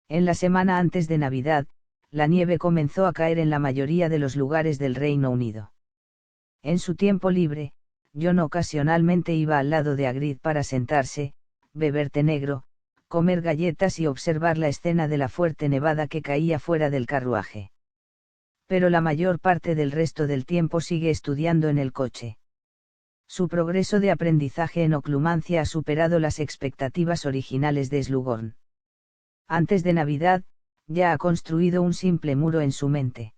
En la semana antes de Navidad, la nieve comenzó a caer en la mayoría de los lugares del Reino Unido. En su tiempo libre, John ocasionalmente iba al lado de Hagrid para sentarse, beber té negro, comer galletas y observar la escena de la fuerte nevada que caía fuera del carruaje. Pero la mayor parte del resto del tiempo sigue estudiando en el coche. Su progreso de aprendizaje en oclumancia ha superado las expectativas originales de Slughorn. Antes de Navidad, ya ha construido un simple muro en su mente.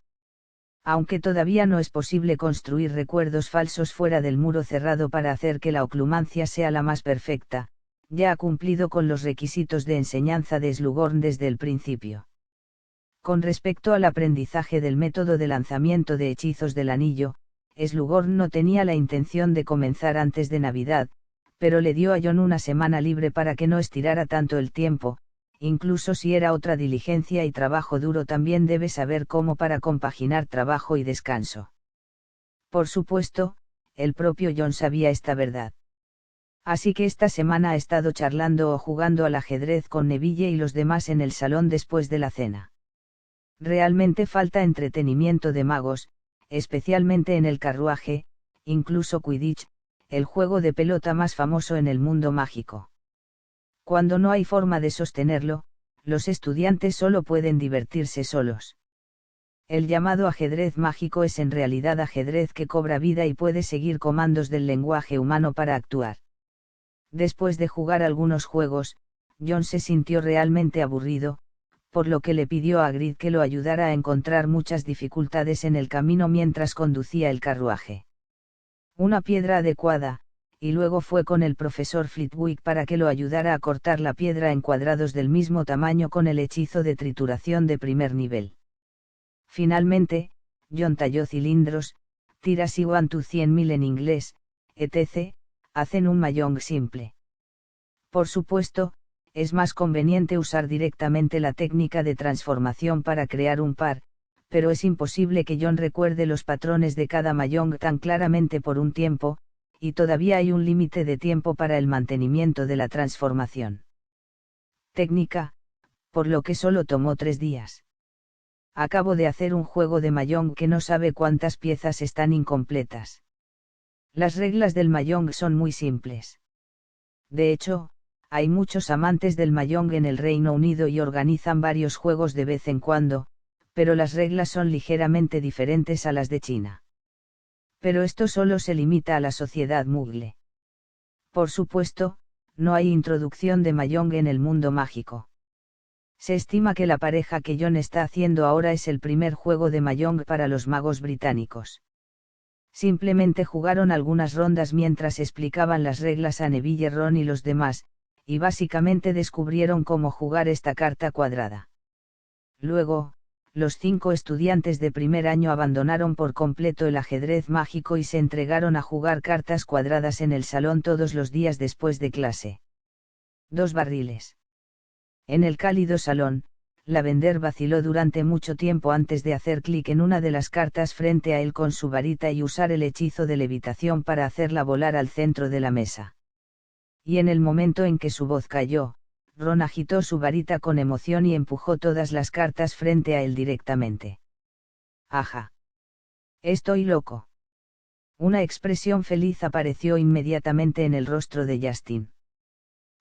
Aunque todavía no es posible construir recuerdos falsos fuera del muro cerrado para hacer que la oclumancia sea la más perfecta, ya ha cumplido con los requisitos de enseñanza de Slughorn desde el principio. Con respecto al aprendizaje del método de lanzamiento de hechizos del anillo, Slughorn no tenía la intención de comenzar antes de Navidad, pero le dio a John una semana libre para que no estirara tanto el tiempo. Incluso si era otra diligencia y trabajo duro, también debe saber cómo para compaginar trabajo y descanso. Por supuesto, el propio John sabía esta verdad. Así que esta semana ha estado charlando o jugando al ajedrez con Neville y los demás en el salón después de la cena. Realmente falta entretenimiento de magos, especialmente en el carruaje, incluso Quidditch, el juego de pelota más famoso en el mundo mágico. Cuando no hay forma de sostenerlo, los estudiantes solo pueden divertirse solos. El llamado ajedrez mágico es en realidad ajedrez que cobra vida y puede seguir comandos del lenguaje humano para actuar. Después de jugar algunos juegos, John se sintió realmente aburrido, por lo que le pidió a Hagrid que lo ayudara a encontrar muchas dificultades en el camino mientras conducía el carruaje. Una piedra adecuada, y luego fue con el profesor Flitwick para que lo ayudara a cortar la piedra en cuadrados del mismo tamaño con el hechizo de trituración de primer nivel. Finalmente, John talló cilindros, tiras y 1 to 100.000 en inglés, etc., hacen un mahjong simple. Por supuesto, es más conveniente usar directamente la técnica de transformación para crear un par, pero es imposible que John recuerde los patrones de cada mahjong tan claramente por un tiempo, y todavía hay un límite de tiempo para el mantenimiento de la transformación técnica, por lo que solo tomó 3 días. Acabo de hacer un juego de mahjong que no sabe cuántas piezas están incompletas. Las reglas del mahjong son muy simples. De hecho, hay muchos amantes del mahjong en el Reino Unido y organizan varios juegos de vez en cuando, pero las reglas son ligeramente diferentes a las de China. Pero esto solo se limita a la sociedad Muggle. Por supuesto, no hay introducción de mahjong en el mundo mágico. Se estima que la pareja que John está haciendo ahora es el primer juego de mahjong para los magos británicos. Simplemente jugaron algunas rondas mientras explicaban las reglas a Neville, Ron y los demás, y básicamente descubrieron cómo jugar esta carta cuadrada. Luego, los 5 estudiantes de primer año abandonaron por completo el ajedrez mágico y se entregaron a jugar cartas cuadradas en el salón todos los días después de clase. 2 barriles. En el cálido salón, Lavender vaciló durante mucho tiempo antes de hacer clic en una de las cartas frente a él con su varita y usar el hechizo de levitación para hacerla volar al centro de la mesa. Y en el momento en que su voz cayó, Ron agitó su varita con emoción y empujó todas las cartas frente a él directamente. ¡Ajá! Estoy loco. Una expresión feliz apareció inmediatamente en el rostro de Justin.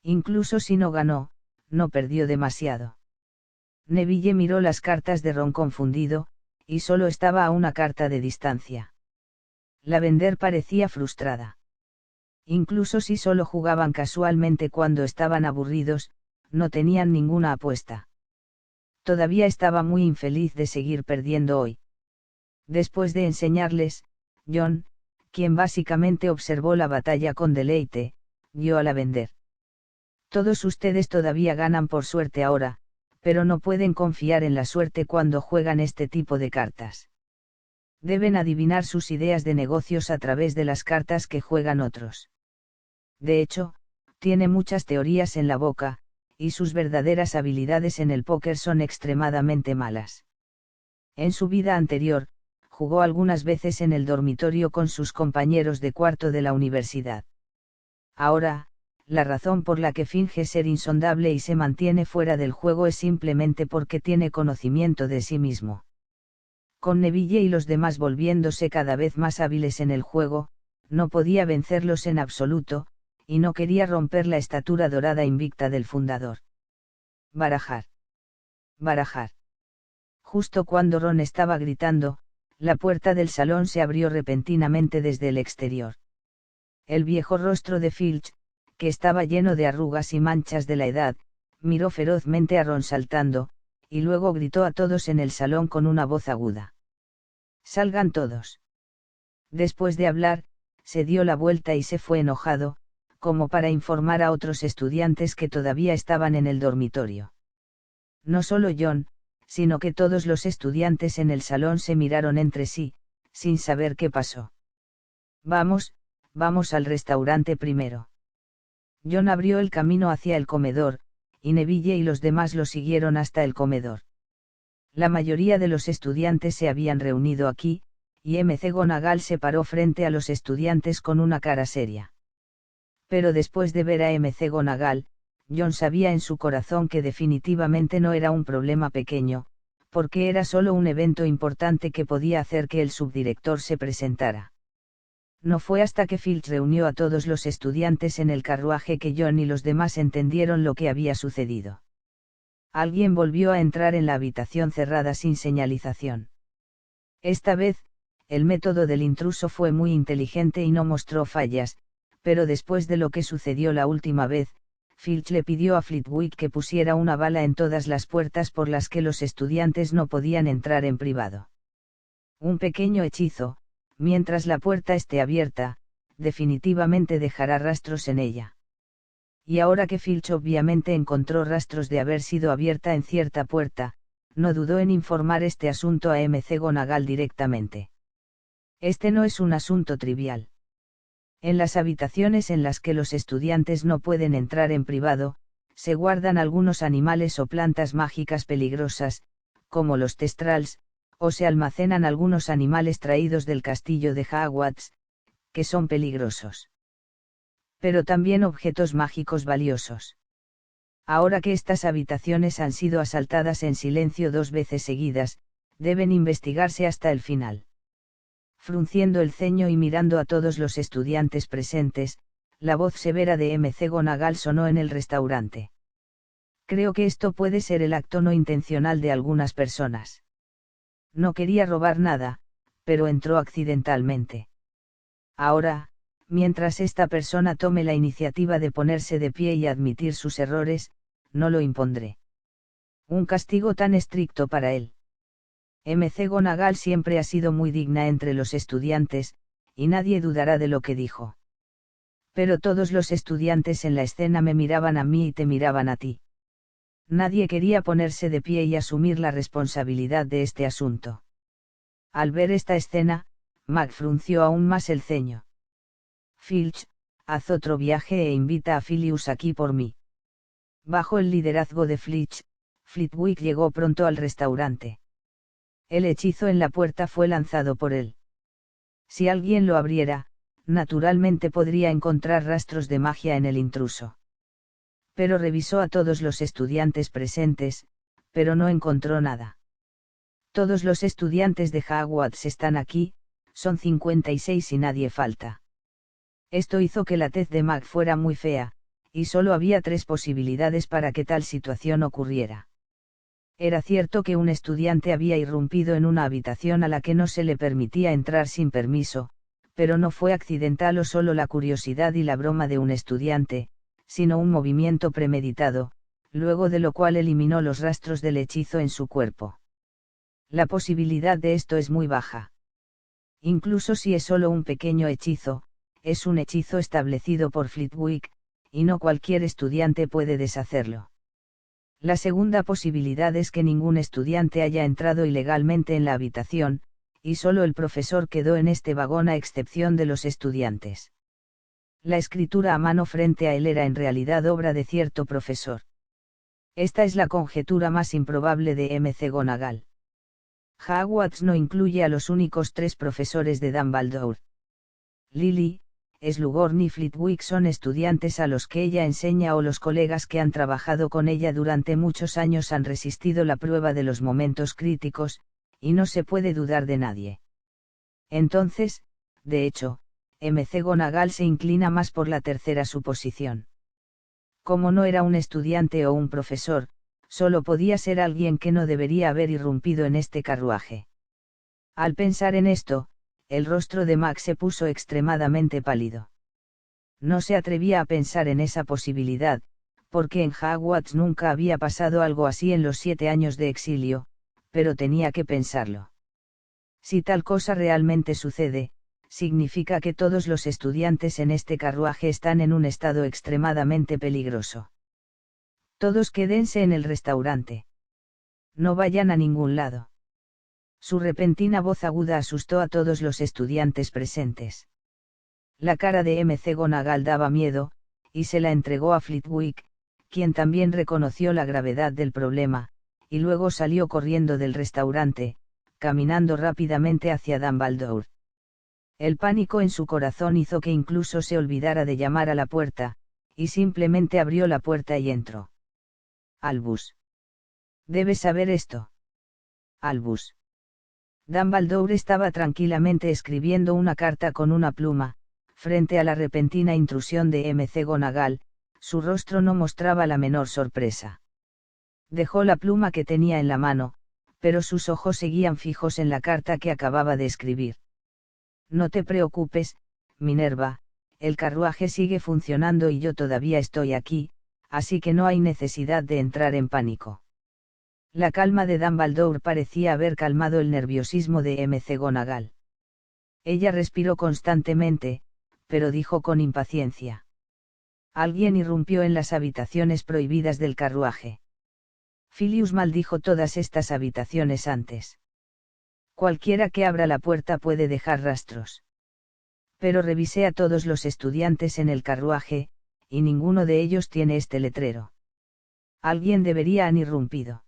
Incluso si no ganó, no perdió demasiado. Neville miró las cartas de Ron confundido, y solo estaba a una carta de distancia. Lavender parecía frustrada. Incluso si solo jugaban casualmente cuando estaban aburridos, no tenían ninguna apuesta. Todavía estaba muy infeliz de seguir perdiendo hoy. Después de enseñarles, John, quien básicamente observó la batalla con deleite, guió a Lavender. Todos ustedes todavía ganan por suerte ahora, pero no pueden confiar en la suerte cuando juegan este tipo de cartas. Deben adivinar sus ideas de negocios a través de las cartas que juegan otros. De hecho, tiene muchas teorías en la boca, y sus verdaderas habilidades en el póker son extremadamente malas. En su vida anterior, jugó algunas veces en el dormitorio con sus compañeros de cuarto de la universidad. Ahora, la razón por la que finge ser insondable y se mantiene fuera del juego es simplemente porque tiene conocimiento de sí mismo. Con Neville y los demás volviéndose cada vez más hábiles en el juego, no podía vencerlos en absoluto, y no quería romper la estatura dorada invicta del fundador. Barajar. Barajar. Justo cuando Ron estaba gritando, la puerta del salón se abrió repentinamente desde el exterior. El viejo rostro de Filch, que estaba lleno de arrugas y manchas de la edad, miró ferozmente a Ron saltando, y luego gritó a todos en el salón con una voz aguda. «Salgan todos». Después de hablar, se dio la vuelta y se fue enojado, como para informar a otros estudiantes que todavía estaban en el dormitorio. No solo John, sino que todos los estudiantes en el salón se miraron entre sí, sin saber qué pasó. «Vamos, vamos al restaurante primero». John abrió el camino hacia el comedor, y Neville y los demás lo siguieron hasta el comedor. La mayoría de los estudiantes se habían reunido aquí, y McGonagall se paró frente a los estudiantes con una cara seria. Pero después de ver a McGonagall, John sabía en su corazón que definitivamente no era un problema pequeño, porque era solo un evento importante que podía hacer que el subdirector se presentara. No fue hasta que Filch reunió a todos los estudiantes en el carruaje que John y los demás entendieron lo que había sucedido. Alguien volvió a entrar en la habitación cerrada sin señalización. Esta vez, el método del intruso fue muy inteligente y no mostró fallas, pero después de lo que sucedió la última vez, Filch le pidió a Flitwick que pusiera una bala en todas las puertas por las que los estudiantes no podían entrar en privado. Un pequeño hechizo, mientras la puerta esté abierta, definitivamente dejará rastros en ella. Y ahora que Filch obviamente encontró rastros de haber sido abierta en cierta puerta, no dudó en informar este asunto a McGonagall directamente. Este no es un asunto trivial. En las habitaciones en las que los estudiantes no pueden entrar en privado, se guardan algunos animales o plantas mágicas peligrosas, como los testrals, o se almacenan algunos animales traídos del castillo de Hogwarts, que son peligrosos. Pero también objetos mágicos valiosos. Ahora que estas habitaciones han sido asaltadas en silencio 2 veces seguidas, deben investigarse hasta el final. Frunciendo el ceño y mirando a todos los estudiantes presentes, la voz severa de McGonagall sonó en el restaurante. Creo que esto puede ser el acto no intencional de algunas personas. No quería robar nada, pero entró accidentalmente. Ahora, mientras esta persona tome la iniciativa de ponerse de pie y admitir sus errores, no lo impondré. Un castigo tan estricto para él. McGonagall siempre ha sido muy digna entre los estudiantes, y nadie dudará de lo que dijo. Pero todos los estudiantes en la escena me miraban a mí y te miraban a ti. Nadie quería ponerse de pie y asumir la responsabilidad de este asunto. Al ver esta escena, Mag frunció aún más el ceño. Filch, haz otro viaje e invita a Filius aquí por mí. Bajo el liderazgo de Filch, Flitwick llegó pronto al restaurante. El hechizo en la puerta fue lanzado por él. Si alguien lo abriera, naturalmente podría encontrar rastros de magia en el intruso. Pero revisó a todos los estudiantes presentes, pero no encontró nada. Todos los estudiantes de Hogwarts están aquí, son 56 y nadie falta. Esto hizo que la tez de Mag fuera muy fea, y solo había 3 posibilidades para que tal situación ocurriera. Era cierto que un estudiante había irrumpido en una habitación a la que no se le permitía entrar sin permiso, pero no fue accidental o solo la curiosidad y la broma de un estudiante, sino un movimiento premeditado, luego de lo cual eliminó los rastros del hechizo en su cuerpo. La posibilidad de esto es muy baja. Incluso si es solo un pequeño hechizo, es un hechizo establecido por Flitwick, y no cualquier estudiante puede deshacerlo. La segunda posibilidad es que ningún estudiante haya entrado ilegalmente en la habitación, y solo el profesor quedó en este vagón a excepción de los estudiantes. La escritura a mano frente a él era en realidad obra de cierto profesor. Esta es la conjetura más improbable de McGonagall. Hogwarts no incluye a los únicos 3 profesores de Dumbledore. Lily, Slughorn y Flitwick son estudiantes a los que ella enseña o los colegas que han trabajado con ella durante muchos años han resistido la prueba de los momentos críticos, y no se puede dudar de nadie. Entonces, de hecho, McGonagall se inclina más por la tercera suposición. Como no era un estudiante o un profesor, solo podía ser alguien que no debería haber irrumpido en este carruaje. Al pensar en esto, el rostro de Max se puso extremadamente pálido. No se atrevía a pensar en esa posibilidad, porque en Hogwarts nunca había pasado algo así en los 7 años de exilio, pero tenía que pensarlo. Si tal cosa realmente sucede, significa que todos los estudiantes en este carruaje están en un estado extremadamente peligroso. Todos quédense en el restaurante. No vayan a ningún lado. Su repentina voz aguda asustó a todos los estudiantes presentes. La cara de McGonagall daba miedo, y se la entregó a Flitwick, quien también reconoció la gravedad del problema, y luego salió corriendo del restaurante, caminando rápidamente hacia Dumbledore. El pánico en su corazón hizo que incluso se olvidara de llamar a la puerta, y simplemente abrió la puerta y entró. Albus. Debes saber esto. Albus. Dumbledore estaba tranquilamente escribiendo una carta con una pluma, frente a la repentina intrusión de McGonagall, su rostro no mostraba la menor sorpresa. Dejó la pluma que tenía en la mano, pero sus ojos seguían fijos en la carta que acababa de escribir. No te preocupes, Minerva, el carruaje sigue funcionando y yo todavía estoy aquí, así que no hay necesidad de entrar en pánico. La calma de Dumbledore parecía haber calmado el nerviosismo de McGonagall. Ella respiró constantemente, pero dijo con impaciencia. Alguien irrumpió en las habitaciones prohibidas del carruaje. Filius maldijo todas estas habitaciones antes. Cualquiera que abra la puerta puede dejar rastros. Pero revisé a todos los estudiantes en el carruaje, y ninguno de ellos tiene este letrero. Alguien debería haber irrumpido.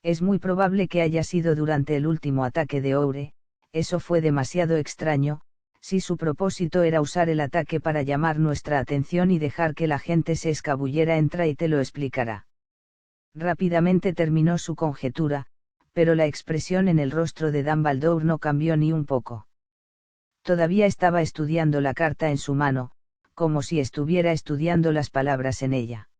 Es muy probable que haya sido durante el último ataque de Oure, eso fue demasiado extraño, si su propósito era usar el ataque para llamar nuestra atención y dejar que la gente se escabullera. Entra y te lo explicará. Rápidamente terminó su conjetura, pero la expresión en el rostro de Dumbledore no cambió ni un poco. Todavía estaba estudiando la carta en su mano, como si estuviera estudiando las palabras en ella.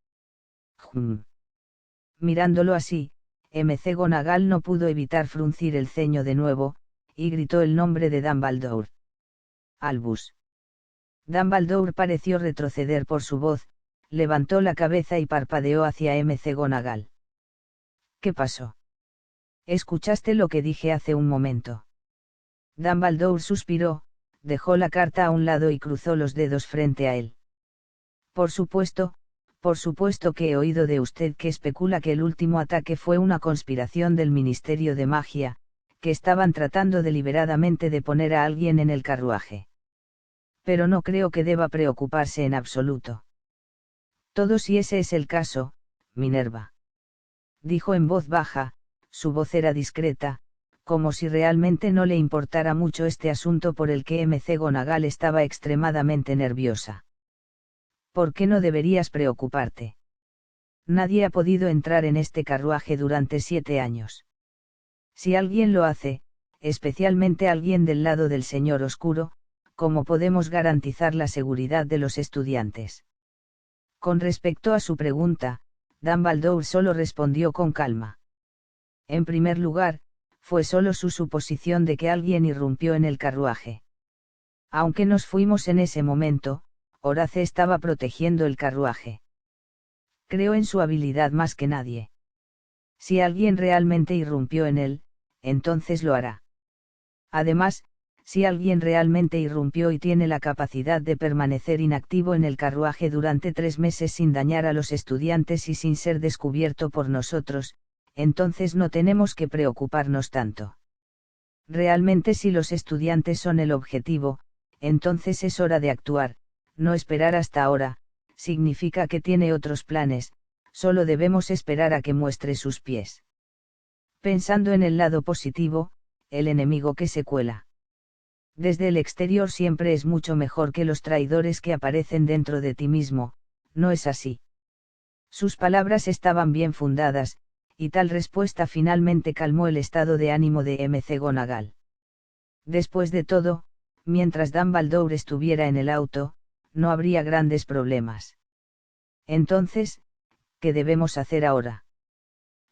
Mirándolo así, McGonagall no pudo evitar fruncir el ceño de nuevo, y gritó el nombre de Dumbledore. Albus. Dumbledore pareció retroceder por su voz, levantó la cabeza y parpadeó hacia McGonagall. ¿Qué pasó? ¿Escuchaste lo que dije hace un momento? Dumbledore suspiró, dejó la carta a un lado y cruzó los dedos frente a él. Por supuesto que he oído de usted que especula que el último ataque fue una conspiración del Ministerio de Magia, que estaban tratando deliberadamente de poner a alguien en el carruaje. Pero no creo que deba preocuparse en absoluto. Todo si ese es el caso, Minerva. Dijo en voz baja, su voz era discreta, como si realmente no le importara mucho este asunto por el que McGonagall estaba extremadamente nerviosa. ¿Por qué no deberías preocuparte? Nadie ha podido entrar en este carruaje durante 7 años. Si alguien lo hace, especialmente alguien del lado del Señor Oscuro, ¿cómo podemos garantizar la seguridad de los estudiantes? Con respecto a su pregunta, Dumbledore solo respondió con calma. En primer lugar, fue solo su suposición de que alguien irrumpió en el carruaje. Aunque nos fuimos en ese momento, Horace estaba protegiendo el carruaje. Creo en su habilidad más que nadie. Si alguien realmente irrumpió en él, entonces lo hará. Además, si alguien realmente irrumpió y tiene la capacidad de permanecer inactivo en el carruaje durante 3 meses sin dañar a los estudiantes y sin ser descubierto por nosotros, entonces no tenemos que preocuparnos tanto. Realmente si los estudiantes son el objetivo, entonces es hora de actuar, no esperar hasta ahora, significa que tiene otros planes, solo debemos esperar a que muestre sus pies. Pensando en el lado positivo, el enemigo que se cuela. Desde el exterior siempre es mucho mejor que los traidores que aparecen dentro de ti mismo, ¿no es así? Sus palabras estaban bien fundadas, y tal respuesta finalmente calmó el estado de ánimo de McGonagall. Después de todo, mientras Dumbledore estuviera en el auto, no habría grandes problemas. Entonces, ¿qué debemos hacer ahora?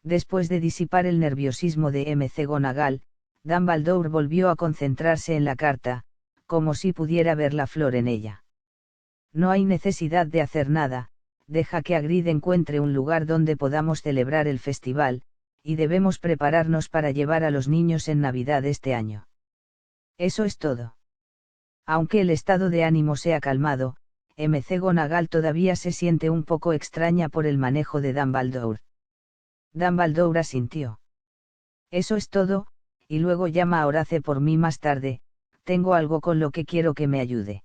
Después de disipar el nerviosismo de McGonagall, Dumbledore volvió a concentrarse en la carta, como si pudiera ver la flor en ella. No hay necesidad de hacer nada, deja que Hagrid encuentre un lugar donde podamos celebrar el festival, y debemos prepararnos para llevar a los niños en Navidad este año. Eso es todo. Aunque el estado de ánimo se ha calmado, McGonagall todavía se siente un poco extraña por el manejo de Dumbledore. Dumbledore asintió. Eso es todo, y luego llama a Horace por mí más tarde, tengo algo con lo que quiero que me ayude.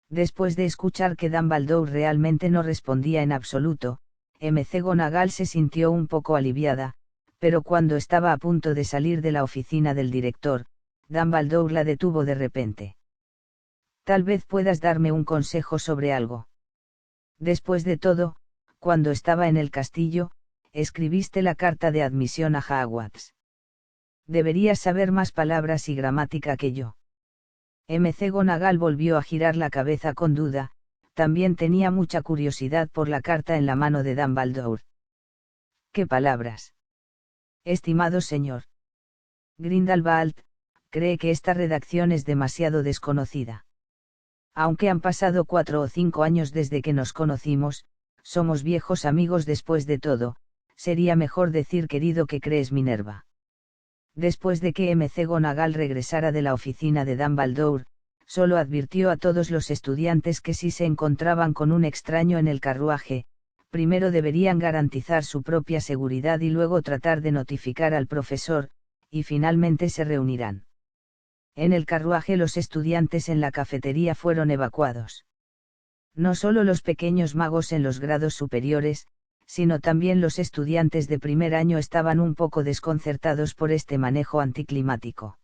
Después de escuchar que Dumbledore realmente no respondía en absoluto, McGonagall se sintió un poco aliviada, pero cuando estaba a punto de salir de la oficina del director, Dumbledore la detuvo de repente. Tal vez puedas darme un consejo sobre algo. Después de todo, cuando estaba en el castillo, escribiste la carta de admisión a Hogwarts. Deberías saber más palabras y gramática que yo. McGonagall volvió a girar la cabeza con duda, también tenía mucha curiosidad por la carta en la mano de Dumbledore. ¿Qué palabras? Estimado señor Grindelwald, cree que esta redacción es demasiado desconocida. Aunque han pasado 4 o 5 años desde que nos conocimos, somos viejos amigos después de todo, sería mejor decir querido que crees Minerva. Después de que McGonagall regresara de la oficina de Dumbledore, solo advirtió a todos los estudiantes que si se encontraban con un extraño en el carruaje, primero deberían garantizar su propia seguridad y luego tratar de notificar al profesor, y finalmente se reunirán. En el carruaje los estudiantes en la cafetería fueron evacuados. No solo los pequeños magos en los grados superiores, sino también los estudiantes de primer año estaban un poco desconcertados por este manejo anticlimático.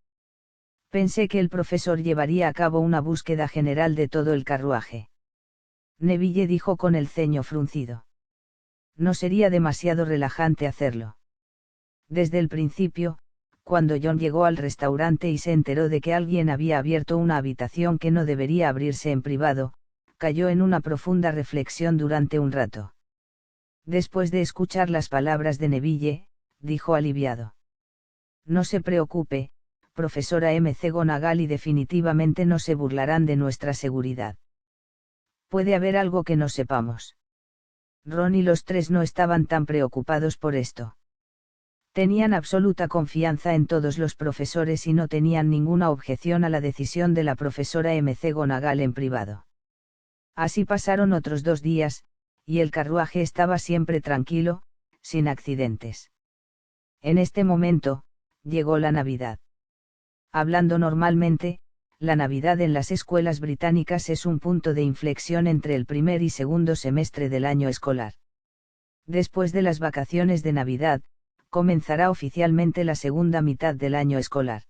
Pensé que el profesor llevaría a cabo una búsqueda general de todo el carruaje. Neville dijo con el ceño fruncido. No sería demasiado relajante hacerlo. Desde el principio, cuando John llegó al restaurante y se enteró de que alguien había abierto una habitación que no debería abrirse en privado, cayó en una profunda reflexión durante un rato. Después de escuchar las palabras de Neville, dijo aliviado. No se preocupe, profesora McGonagall, y definitivamente no se burlarán de nuestra seguridad. Puede haber algo que no sepamos. Ron y los tres no estaban tan preocupados por esto. Tenían absoluta confianza en todos los profesores y no tenían ninguna objeción a la decisión de la profesora McGonagall en privado. Así pasaron otros 2 días, y el carruaje estaba siempre tranquilo, sin accidentes. En este momento, llegó la Navidad. Hablando normalmente, la Navidad en las escuelas británicas es un punto de inflexión entre el primer y segundo semestre del año escolar. Después de las vacaciones de Navidad, comenzará oficialmente la segunda mitad del año escolar.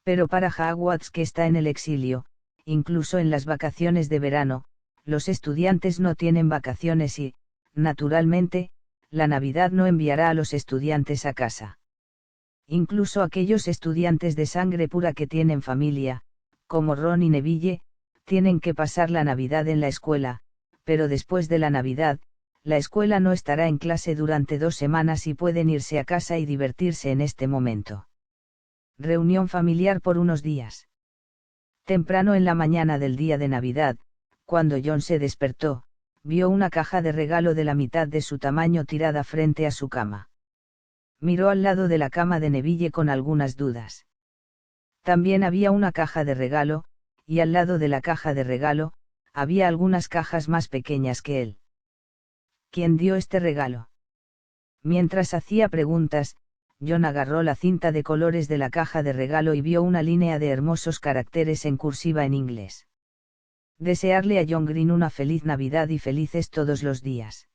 Pero para Hogwarts, que está en el exilio, incluso en las vacaciones de verano, los estudiantes no tienen vacaciones y, naturalmente, la Navidad no enviará a los estudiantes a casa. Incluso aquellos estudiantes de sangre pura que tienen familia, como Ron y Neville, tienen que pasar la Navidad en la escuela, pero después de la Navidad, la escuela no estará en clase durante 2 semanas y pueden irse a casa y divertirse en este momento. Reunión familiar por unos días. Temprano en la mañana del día de Navidad, cuando John se despertó, vio una caja de regalo de la mitad de su tamaño tirada frente a su cama. Miró al lado de la cama de Neville con algunas dudas. También había una caja de regalo, y al lado de la caja de regalo, había algunas cajas más pequeñas que él. ¿Quién dio este regalo? Mientras hacía preguntas, John agarró la cinta de colores de la caja de regalo y vio una línea de hermosos caracteres en cursiva en inglés. Desearle a John Green una feliz Navidad y felices todos los días.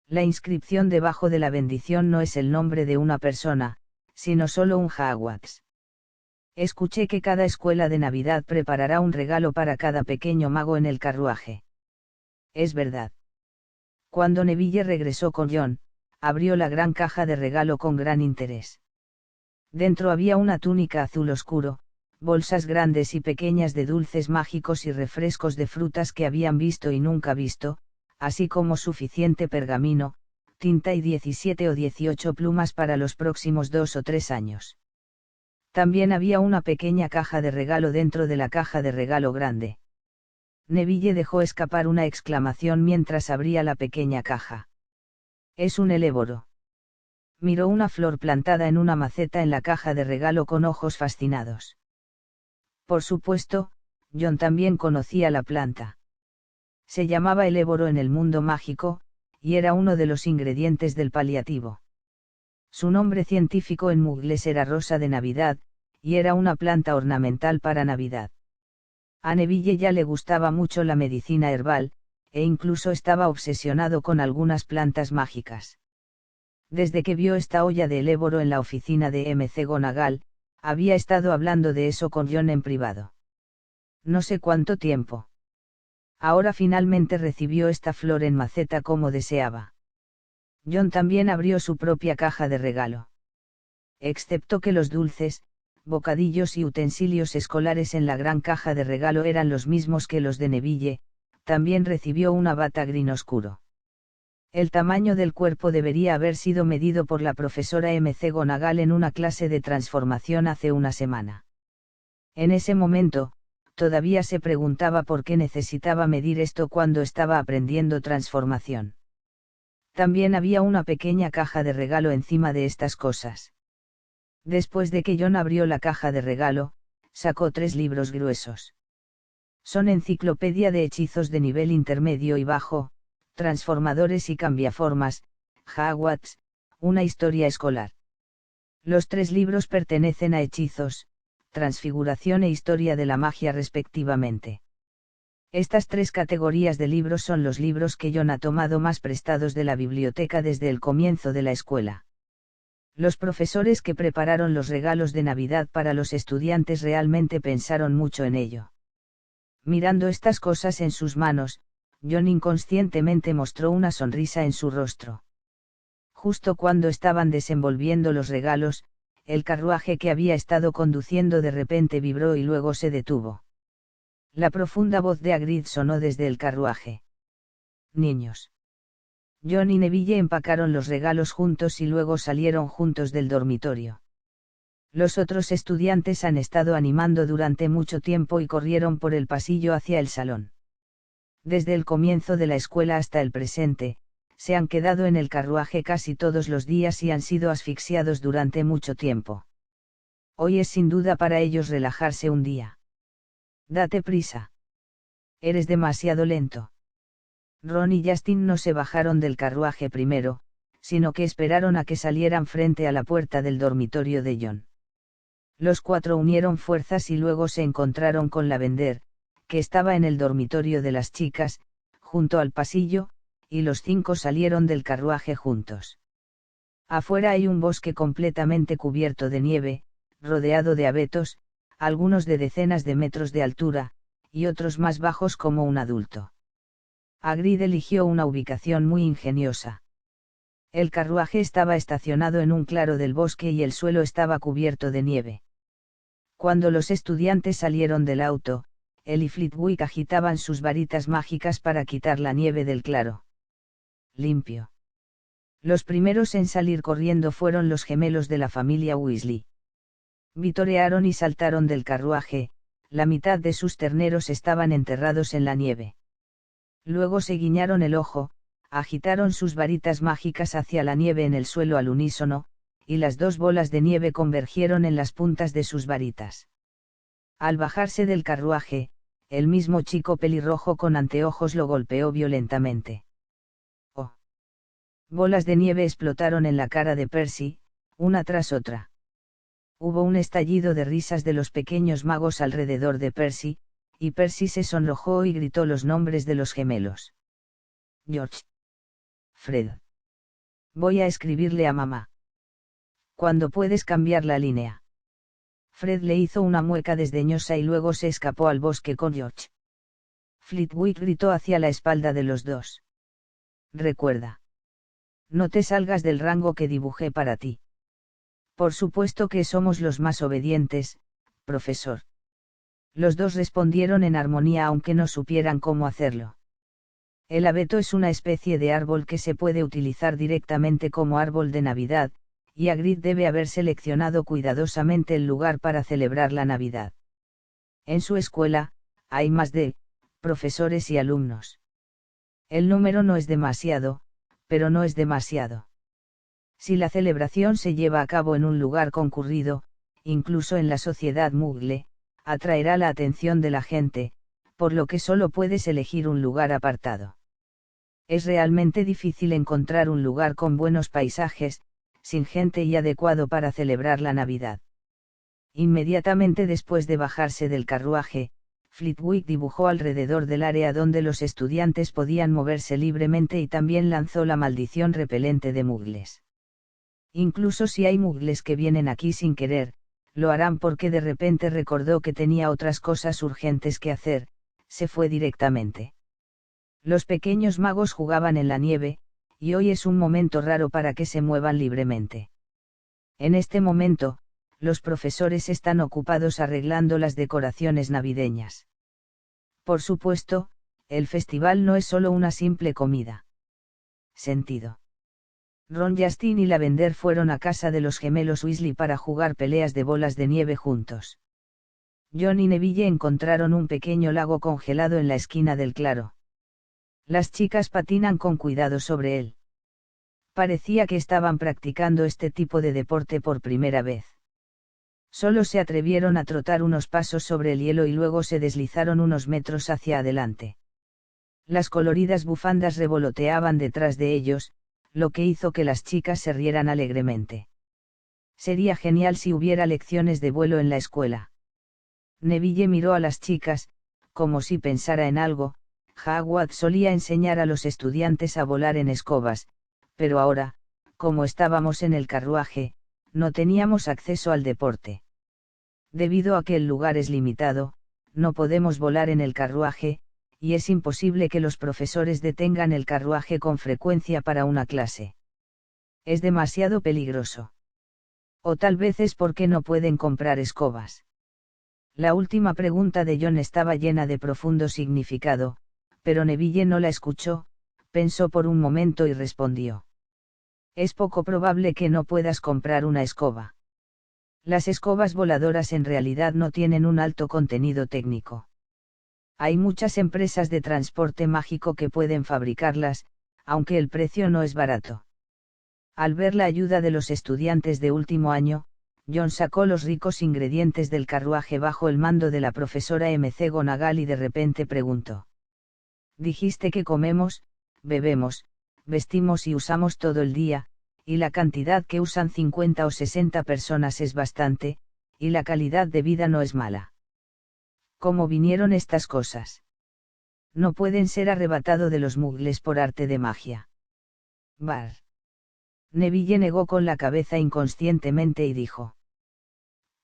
La inscripción debajo de la bendición no es el nombre de una persona, sino solo un Hogwarts. Escuché que cada escuela de Navidad preparará un regalo para cada pequeño mago en el carruaje. Es verdad. Cuando Neville regresó con John, abrió la gran caja de regalo con gran interés. Dentro había una túnica azul oscuro, bolsas grandes y pequeñas de dulces mágicos y refrescos de frutas que habían visto y nunca visto, así como suficiente pergamino, tinta y 17 o 18 plumas para los próximos 2 o 3 años. También había una pequeña caja de regalo dentro de la caja de regalo grande. Neville dejó escapar una exclamación mientras abría la pequeña caja. Es un eléboro. Miró una flor plantada en una maceta en la caja de regalo con ojos fascinados. Por supuesto, John también conocía la planta. Se llamaba eléboro en el mundo mágico, y era uno de los ingredientes del paliativo. Su nombre científico en Muggles era rosa de Navidad, y era una planta ornamental para Navidad. A Neville ya le gustaba mucho la medicina herbal, e incluso estaba obsesionado con algunas plantas mágicas. Desde que vio esta olla de eléboro en la oficina de McGonagall, había estado hablando de eso con John en privado. No sé cuánto tiempo. Ahora finalmente recibió esta flor en maceta como deseaba. John también abrió su propia caja de regalo. Excepto que los dulces, bocadillos y utensilios escolares en la gran caja de regalo eran los mismos que los de Neville, también recibió una bata gris oscuro. El tamaño del cuerpo debería haber sido medido por la profesora McGonagall en una clase de transformación hace una semana. En ese momento, todavía se preguntaba por qué necesitaba medir esto cuando estaba aprendiendo transformación. También había una pequeña caja de regalo encima de estas cosas. Después de que John abrió la caja de regalo, sacó 3 libros gruesos. Son enciclopedia de hechizos de nivel intermedio y bajo, transformadores y cambiaformas, Hogwarts, una historia escolar. Los 3 libros pertenecen a hechizos, transfiguración e historia de la magia respectivamente. Estas 3 categorías de libros son los libros que John ha tomado más prestados de la biblioteca desde el comienzo de la escuela. Los profesores que prepararon los regalos de Navidad para los estudiantes realmente pensaron mucho en ello. Mirando estas cosas en sus manos, John inconscientemente mostró una sonrisa en su rostro. Justo cuando estaban desenvolviendo los regalos, el carruaje que había estado conduciendo de repente vibró y luego se detuvo. La profunda voz de Hagrid sonó desde el carruaje. Niños. John y Neville empacaron los regalos juntos y luego salieron juntos del dormitorio. Los otros estudiantes han estado animando durante mucho tiempo y corrieron por el pasillo hacia el salón. Desde el comienzo de la escuela hasta el presente, se han quedado en el carruaje casi todos los días y han sido asfixiados durante mucho tiempo. Hoy es sin duda para ellos relajarse un día. Date prisa. Eres demasiado lento. Ron y Justin no se bajaron del carruaje primero, sino que esperaron a que salieran frente a la puerta del dormitorio de John. Los 4 unieron fuerzas y luego se encontraron con Lavender, que estaba en el dormitorio de las chicas, junto al pasillo, y los 5 salieron del carruaje juntos. Afuera hay un bosque completamente cubierto de nieve, rodeado de abetos, algunos de decenas de metros de altura, y otros más bajos como un adulto. Hagrid eligió una ubicación muy ingeniosa. El carruaje estaba estacionado en un claro del bosque y el suelo estaba cubierto de nieve. Cuando los estudiantes salieron del auto, él y Flitwick agitaban sus varitas mágicas para quitar la nieve del claro. Limpio. Los primeros en salir corriendo fueron los gemelos de la familia Weasley. Vitorearon y saltaron del carruaje, la mitad de sus terneros estaban enterrados en la nieve. Luego se guiñaron el ojo, agitaron sus varitas mágicas hacia la nieve en el suelo al unísono, y las 2 bolas de nieve convergieron en las puntas de sus varitas. Al bajarse del carruaje, el mismo chico pelirrojo con anteojos lo golpeó violentamente. ¡Oh! Bolas de nieve explotaron en la cara de Percy, una tras otra. Hubo un estallido de risas de los pequeños magos alrededor de Percy, y Percy se sonrojó y gritó los nombres de los gemelos. George. Fred. Voy a escribirle a mamá. ¿Cuándo puedes cambiar la línea? Fred le hizo una mueca desdeñosa y luego se escapó al bosque con George. Flitwick gritó hacia la espalda de los dos. Recuerda. No te salgas del rango que dibujé para ti. Por supuesto que somos los más obedientes, profesor. Los dos respondieron en armonía aunque no supieran cómo hacerlo. El abeto es una especie de árbol que se puede utilizar directamente como árbol de Navidad, y Hagrid debe haber seleccionado cuidadosamente el lugar para celebrar la Navidad. En su escuela, hay más de profesores y alumnos. El número no es demasiado, pero no es demasiado. Si la celebración se lleva a cabo en un lugar concurrido, incluso en la sociedad Muggle, atraerá la atención de la gente, por lo que solo puedes elegir un lugar apartado. Es realmente difícil encontrar un lugar con buenos paisajes, sin gente y adecuado para celebrar la Navidad. Inmediatamente después de bajarse del carruaje, Flitwick dibujó alrededor del área donde los estudiantes podían moverse libremente y también lanzó la maldición repelente de muggles. Incluso si hay muggles que vienen aquí sin querer, lo harán porque de repente recordó que tenía otras cosas urgentes que hacer, se fue directamente. Los pequeños magos jugaban en la nieve, y hoy es un momento raro para que se muevan libremente. En este momento, los profesores están ocupados arreglando las decoraciones navideñas. Por supuesto, el festival no es solo una simple comida. Sentido. Ron, Justin y Lavender fueron a casa de los gemelos Weasley para jugar peleas de bolas de nieve juntos. John y Neville encontraron un pequeño lago congelado en la esquina del claro. Las chicas patinan con cuidado sobre él. Parecía que estaban practicando este tipo de deporte por primera vez. Solo se atrevieron a trotar unos pasos sobre el hielo y luego se deslizaron unos metros hacia adelante. Las coloridas bufandas revoloteaban detrás de ellos, lo que hizo que las chicas se rieran alegremente. Sería genial si hubiera lecciones de vuelo en la escuela. Neville miró a las chicas, como si pensara en algo. Hogwarts solía enseñar a los estudiantes a volar en escobas, pero ahora, como estábamos en el carruaje, no teníamos acceso al deporte. Debido a que el lugar es limitado, no podemos volar en el carruaje, y es imposible que los profesores detengan el carruaje con frecuencia para una clase. Es demasiado peligroso. O tal vez es porque no pueden comprar escobas. La última pregunta de John estaba llena de profundo significado, pero Neville no la escuchó, pensó por un momento y respondió. Es poco probable que no puedas comprar una escoba. Las escobas voladoras en realidad no tienen un alto contenido técnico. Hay muchas empresas de transporte mágico que pueden fabricarlas, aunque el precio no es barato. Al ver la ayuda de los estudiantes de último año, John sacó los ricos ingredientes del carruaje bajo el mando de la profesora McGonagall y de repente preguntó. Dijiste que comemos, bebemos, vestimos y usamos todo el día, y la cantidad que usan 50 o 60 personas es bastante, y la calidad de vida no es mala. ¿Cómo vinieron estas cosas? No pueden ser arrebatado de los muggles por arte de magia. Bar. Neville negó con la cabeza inconscientemente y dijo.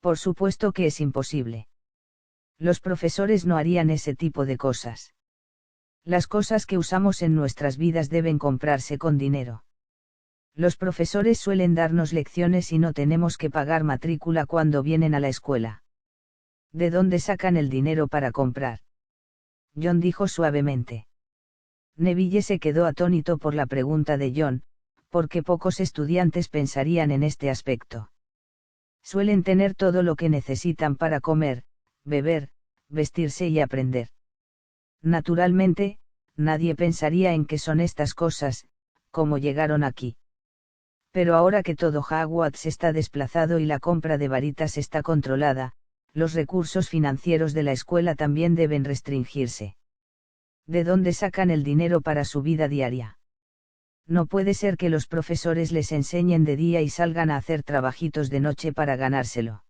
Por supuesto que es imposible. Los profesores no harían ese tipo de cosas. Las cosas que usamos en nuestras vidas deben comprarse con dinero. Los profesores suelen darnos lecciones y no tenemos que pagar matrícula cuando vienen a la escuela. ¿De dónde sacan el dinero para comprar? John dijo suavemente. Neville se quedó atónito por la pregunta de John, porque pocos estudiantes pensarían en este aspecto. Suelen tener todo lo que necesitan para comer, beber, vestirse y aprender. Naturalmente, nadie pensaría en qué son estas cosas, cómo llegaron aquí. Pero ahora que todo Hogwarts está desplazado y la compra de varitas está controlada, los recursos financieros de la escuela también deben restringirse. ¿De dónde sacan el dinero para su vida diaria? No puede ser que los profesores les enseñen de día y salgan a hacer trabajitos de noche para ganárselo.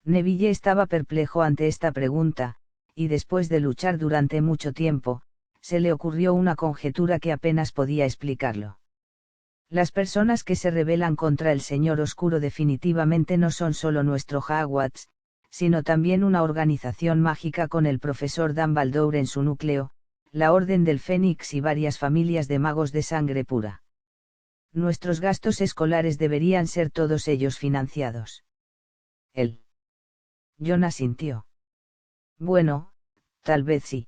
Neville estaba perplejo ante esta pregunta, y después de luchar durante mucho tiempo, se le ocurrió una conjetura que apenas podía explicarlo. Las personas que se rebelan contra el Señor Oscuro definitivamente no son solo nuestro Hogwarts, sino también una organización mágica con el profesor Dumbledore en su núcleo, la Orden del Fénix y varias familias de magos de sangre pura. Nuestros gastos escolares deberían ser todos ellos financiados. Él. John asintió. Bueno, tal vez sí.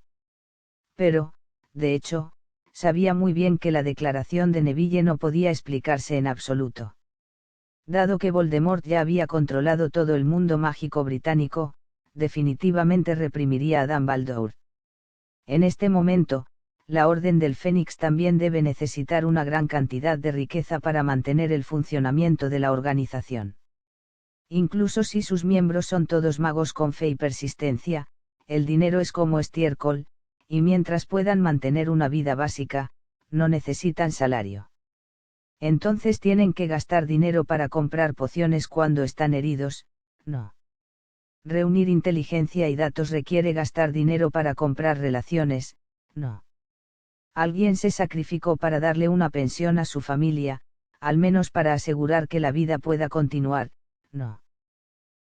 Pero, de hecho, sabía muy bien que la declaración de Neville no podía explicarse en absoluto. Dado que Voldemort ya había controlado todo el mundo mágico británico, definitivamente reprimiría a Dumbledore. En este momento, la Orden del Fénix también debe necesitar una gran cantidad de riqueza para mantener el funcionamiento de la organización. Incluso si sus miembros son todos magos con fe y persistencia, el dinero es como estiércol, y mientras puedan mantener una vida básica, no necesitan salario. Entonces tienen que gastar dinero para comprar pociones cuando están heridos, no. Reunir inteligencia y datos requiere gastar dinero para comprar relaciones, no. Alguien se sacrificó para darle una pensión a su familia, al menos para asegurar que la vida pueda continuar, no.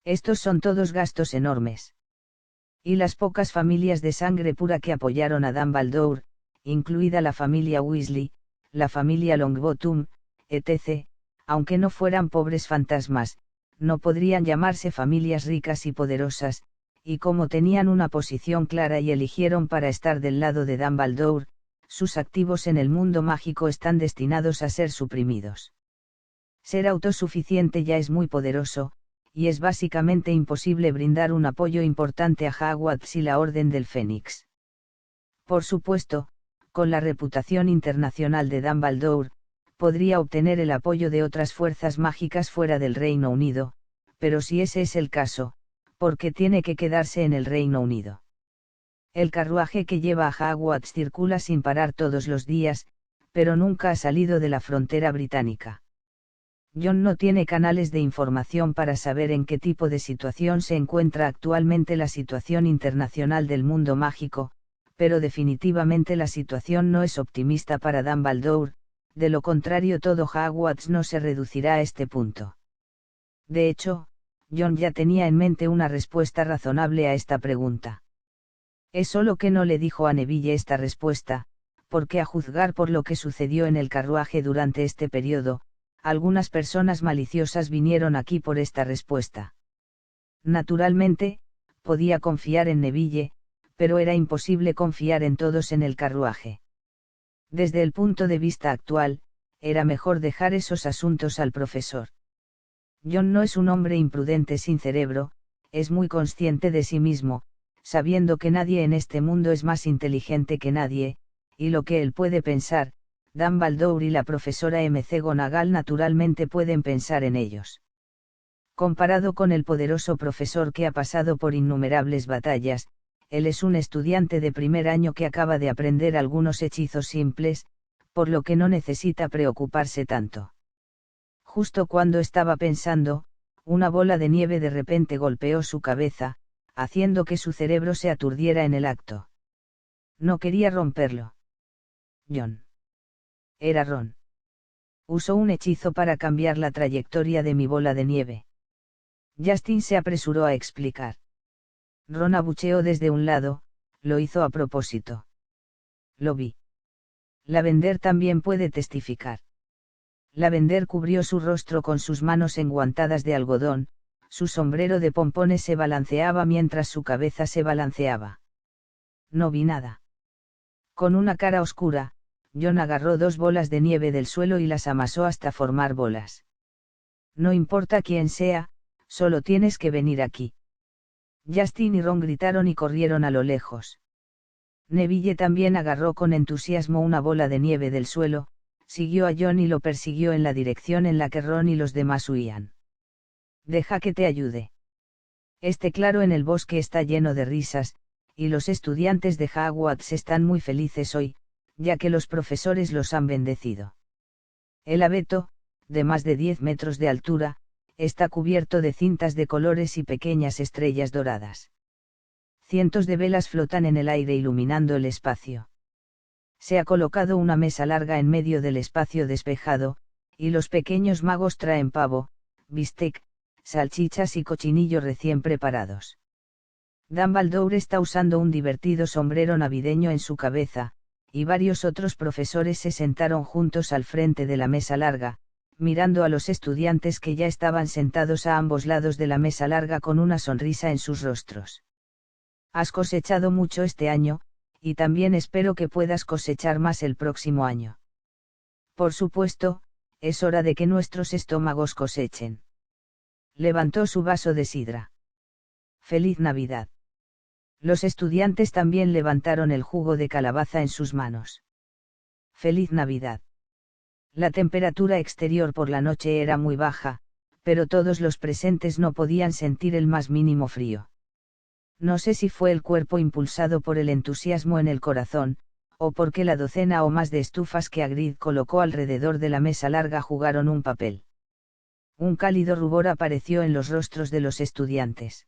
Estos son todos gastos enormes. Y las pocas familias de sangre pura que apoyaron a Dumbledore, incluida la familia Weasley, la familia Longbottom, etc., aunque no fueran pobres fantasmas, no podrían llamarse familias ricas y poderosas, y como tenían una posición clara y eligieron para estar del lado de Dumbledore, sus activos en el mundo mágico están destinados a ser suprimidos. Ser autosuficiente ya es muy poderoso, y es básicamente imposible brindar un apoyo importante a Hogwarts y la Orden del Fénix. Por supuesto, con la reputación internacional de Dumbledore, podría obtener el apoyo de otras fuerzas mágicas fuera del Reino Unido, pero si ese es el caso, ¿por qué tiene que quedarse en el Reino Unido? El carruaje que lleva a Hogwarts circula sin parar todos los días, pero nunca ha salido de la frontera británica. John no tiene canales de información para saber en qué tipo de situación se encuentra actualmente la situación internacional del mundo mágico, pero definitivamente la situación no es optimista para Dumbledore, de lo contrario todo Hogwarts no se reducirá a este punto. De hecho, John ya tenía en mente una respuesta razonable a esta pregunta. Es solo que no le dijo a Neville esta respuesta, porque a juzgar por lo que sucedió en el carruaje durante este periodo, algunas personas maliciosas vinieron aquí por esta respuesta. Naturalmente, podía confiar en Neville, pero era imposible confiar en todos en el carruaje. Desde el punto de vista actual, era mejor dejar esos asuntos al profesor. John no es un hombre imprudente sin cerebro, es muy consciente de sí mismo, sabiendo que nadie en este mundo es más inteligente que nadie, y lo que él puede pensar, Dumbledore y la profesora McGonagall naturalmente pueden pensar en ellos. Comparado con el poderoso profesor que ha pasado por innumerables batallas, él es un estudiante de primer año que acaba de aprender algunos hechizos simples, por lo que no necesita preocuparse tanto. Justo cuando estaba pensando, una bola de nieve de repente golpeó su cabeza, haciendo que su cerebro se aturdiera en el acto. No quería romperlo. John. Era Ron. Usó un hechizo para cambiar la trayectoria de mi bola de nieve. Justin se apresuró a explicar. Ron abucheó desde un lado, lo hizo a propósito. Lo vi. Lavender también puede testificar. Lavender cubrió su rostro con sus manos enguantadas de algodón, su sombrero de pompones se balanceaba mientras su cabeza se balanceaba. No vi nada. Con una cara oscura, John agarró 2 bolas de nieve del suelo y las amasó hasta formar bolas. No importa quién sea, solo tienes que venir aquí. Justin y Ron gritaron y corrieron a lo lejos. Neville también agarró con entusiasmo una bola de nieve del suelo, siguió a John y lo persiguió en la dirección en la que Ron y los demás huían. Deja que te ayude. Este claro en el bosque está lleno de risas, y los estudiantes de Hogwarts están muy felices hoy, ya que los profesores los han bendecido. El abeto, de más de 10 metros de altura, está cubierto de cintas de colores y pequeñas estrellas doradas. Cientos de velas flotan en el aire iluminando el espacio. Se ha colocado una mesa larga en medio del espacio despejado, y los pequeños magos traen pavo, bistec, salchichas y cochinillo recién preparados. Dumbledore está usando un divertido sombrero navideño en su cabeza, y varios otros profesores se sentaron juntos al frente de la mesa larga, mirando a los estudiantes que ya estaban sentados a ambos lados de la mesa larga con una sonrisa en sus rostros. Has cosechado mucho este año, y también espero que puedas cosechar más el próximo año. Por supuesto, es hora de que nuestros estómagos cosechen. Levantó su vaso de sidra. ¡Feliz Navidad! Los estudiantes también levantaron el jugo de calabaza en sus manos. ¡Feliz Navidad! La temperatura exterior por la noche era muy baja, pero todos los presentes no podían sentir el más mínimo frío. No sé si fue el cuerpo impulsado por el entusiasmo en el corazón, o porque la docena o más de estufas que Hagrid colocó alrededor de la mesa larga jugaron un papel. Un cálido rubor apareció en los rostros de los estudiantes.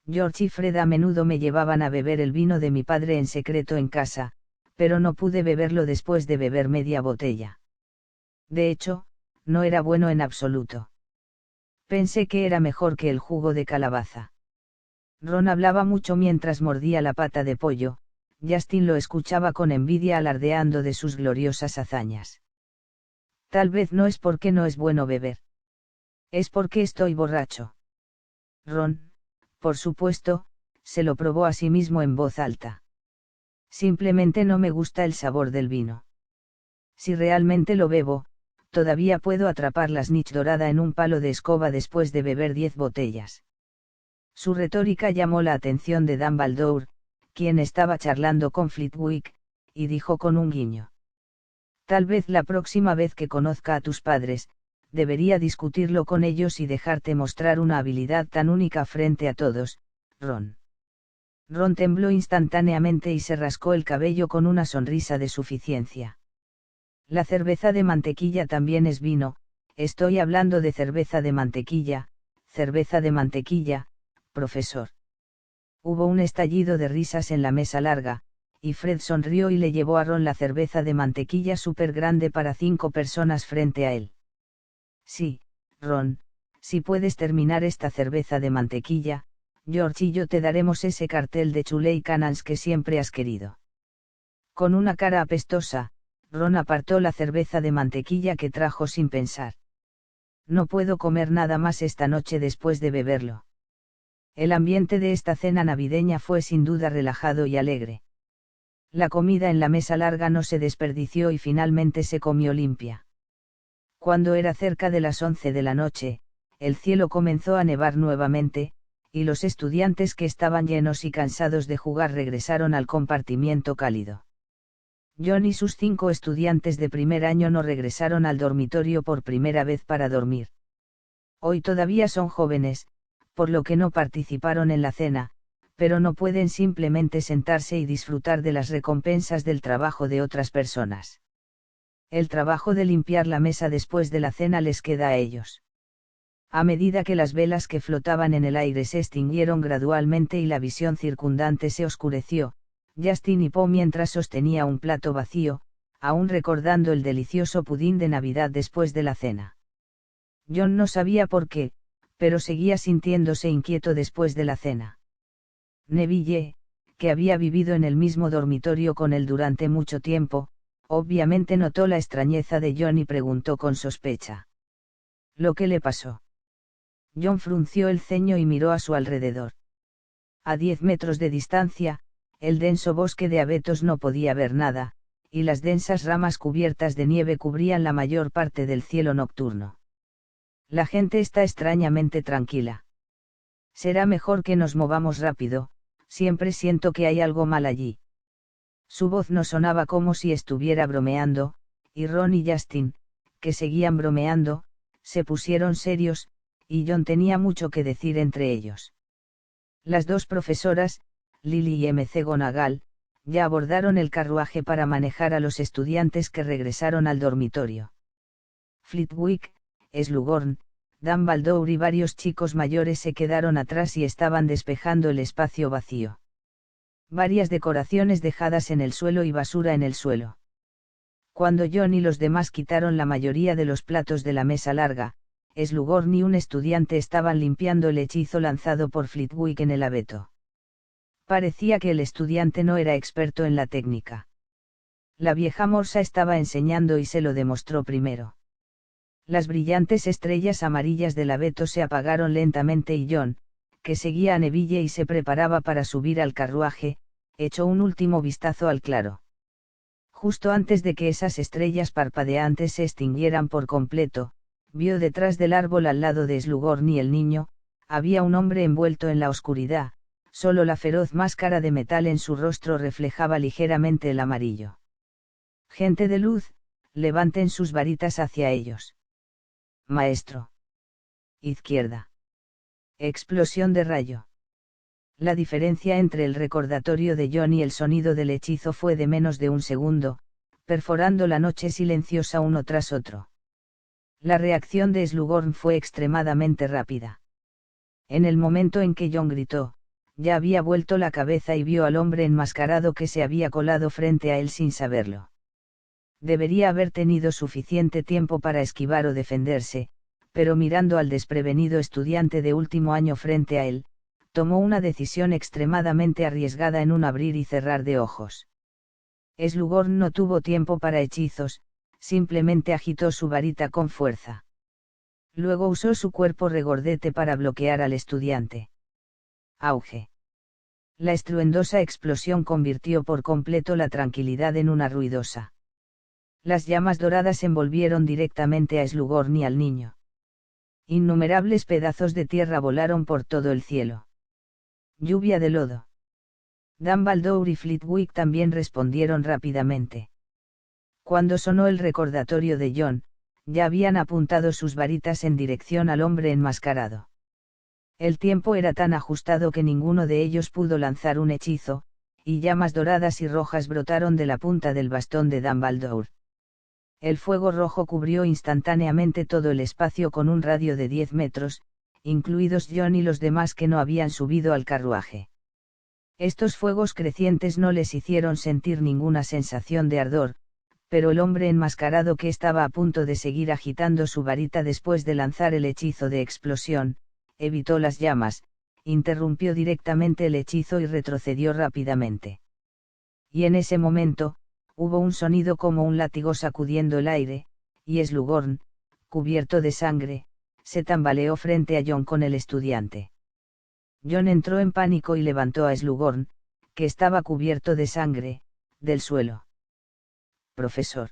George y Fred a menudo me llevaban a beber el vino de mi padre en secreto en casa, pero no pude beberlo después de beber media botella. De hecho, no era bueno en absoluto. Pensé que era mejor que el jugo de calabaza. Ron hablaba mucho mientras mordía la pata de pollo, Justin lo escuchaba con envidia alardeando de sus gloriosas hazañas. Tal vez no es porque no es bueno beber. Es porque estoy borracho. Ron, por supuesto, se lo probó a sí mismo en voz alta. Simplemente no me gusta el sabor del vino. Si realmente lo bebo, todavía puedo atrapar la snitch dorada en un palo de escoba después de beber 10 botellas. Su retórica llamó la atención de Dumbledore, quien estaba charlando con Flitwick, y dijo con un guiño. Tal vez la próxima vez que conozca a tus padres, debería discutirlo con ellos y dejarte mostrar una habilidad tan única frente a todos, Ron. Ron tembló instantáneamente y se rascó el cabello con una sonrisa de suficiencia. La cerveza de mantequilla también es vino, estoy hablando de cerveza de mantequilla, profesor. Hubo un estallido de risas en la mesa larga, y Fred sonrió y le llevó a Ron la cerveza de mantequilla súper grande para 5 personas frente a él. Sí, Ron, si puedes terminar esta cerveza de mantequilla, George y yo te daremos ese cartel de Chuley Cannons que siempre has querido. Con una cara apestosa, Ron apartó la cerveza de mantequilla que trajo sin pensar. No puedo comer nada más esta noche después de beberlo. El ambiente de esta cena navideña fue sin duda relajado y alegre. La comida en la mesa larga no se desperdició y finalmente se comió limpia. Cuando era cerca de las 11 de la noche, el cielo comenzó a nevar nuevamente, y los estudiantes que estaban llenos y cansados de jugar regresaron al compartimiento cálido. John y sus 5 estudiantes de primer año no regresaron al dormitorio por primera vez para dormir. Hoy todavía son jóvenes, por lo que no participaron en la cena, pero no pueden simplemente sentarse y disfrutar de las recompensas del trabajo de otras personas. El trabajo de limpiar la mesa después de la cena les queda a ellos. A medida que las velas que flotaban en el aire se extinguieron gradualmente y la visión circundante se oscureció, Justin hipó mientras sostenía un plato vacío, aún recordando el delicioso pudín de Navidad después de la cena. John no sabía por qué, pero seguía sintiéndose inquieto después de la cena. Neville, que había vivido en el mismo dormitorio con él durante mucho tiempo, obviamente notó la extrañeza de John y preguntó con sospecha. ¿Lo que le pasó? John frunció el ceño y miró a su alrededor. A 10 metros de distancia, el denso bosque de abetos no podía ver nada, y las densas ramas cubiertas de nieve cubrían la mayor parte del cielo nocturno. La gente está extrañamente tranquila. Será mejor que nos movamos rápido, siempre siento que hay algo mal allí. Su voz no sonaba como si estuviera bromeando, y Ron y Justin, que seguían bromeando, se pusieron serios, y John tenía mucho que decir entre ellos. Las 2 profesoras, Lily y McGonagall, ya abordaron el carruaje para manejar a los estudiantes que regresaron al dormitorio. Flitwick, Slughorn, Dumbledore y varios chicos mayores se quedaron atrás y estaban despejando el espacio vacío. Varias decoraciones dejadas en el suelo y basura en el suelo. Cuando John y los demás quitaron la mayoría de los platos de la mesa larga, Slughorn y un estudiante estaban limpiando el hechizo lanzado por Flitwick en el abeto. Parecía que el estudiante no era experto en la técnica. La vieja morsa estaba enseñando y se lo demostró primero. Las brillantes estrellas amarillas del abeto se apagaron lentamente y John, que seguía a Neville y se preparaba para subir al carruaje, echó un último vistazo al claro. Justo antes de que esas estrellas parpadeantes se extinguieran por completo, vio detrás del árbol al lado de Slughorn y el niño, había un hombre envuelto en la oscuridad, solo la feroz máscara de metal en su rostro reflejaba ligeramente el amarillo. Gente de luz, levanten sus varitas hacia ellos. Maestro. Izquierda. Explosión de rayo. La diferencia entre el recordatorio de John y el sonido del hechizo fue de menos de un segundo, perforando la noche silenciosa uno tras otro. La reacción de Slughorn fue extremadamente rápida. En el momento en que John gritó, ya había vuelto la cabeza y vio al hombre enmascarado que se había colado frente a él sin saberlo. Debería haber tenido suficiente tiempo para esquivar o defenderse, pero mirando al desprevenido estudiante de último año frente a él, tomó una decisión extremadamente arriesgada en un abrir y cerrar de ojos. Slughorn no tuvo tiempo para hechizos, simplemente agitó su varita con fuerza. Luego usó su cuerpo regordete para bloquear al estudiante. Auge. La estruendosa explosión convirtió por completo la tranquilidad en una ruidosa. Las llamas doradas envolvieron directamente a Slughorn y al niño. Innumerables pedazos de tierra volaron por todo el cielo. Lluvia de lodo. Dumbledore y Flitwick también respondieron rápidamente. Cuando sonó el recordatorio de John, ya habían apuntado sus varitas en dirección al hombre enmascarado. El tiempo era tan ajustado que ninguno de ellos pudo lanzar un hechizo, y llamas doradas y rojas brotaron de la punta del bastón de Dumbledore. El fuego rojo cubrió instantáneamente todo el espacio con un radio de 10 metros, incluidos John y los demás que no habían subido al carruaje. Estos fuegos crecientes no les hicieron sentir ninguna sensación de ardor, pero el hombre enmascarado que estaba a punto de seguir agitando su varita después de lanzar el hechizo de explosión, evitó las llamas, interrumpió directamente el hechizo y retrocedió rápidamente. Y en ese momento, hubo un sonido como un látigo sacudiendo el aire, y Slughorn, cubierto de sangre, se tambaleó frente a John con el estudiante. John entró en pánico y levantó a Slughorn, que estaba cubierto de sangre, del suelo. Profesor.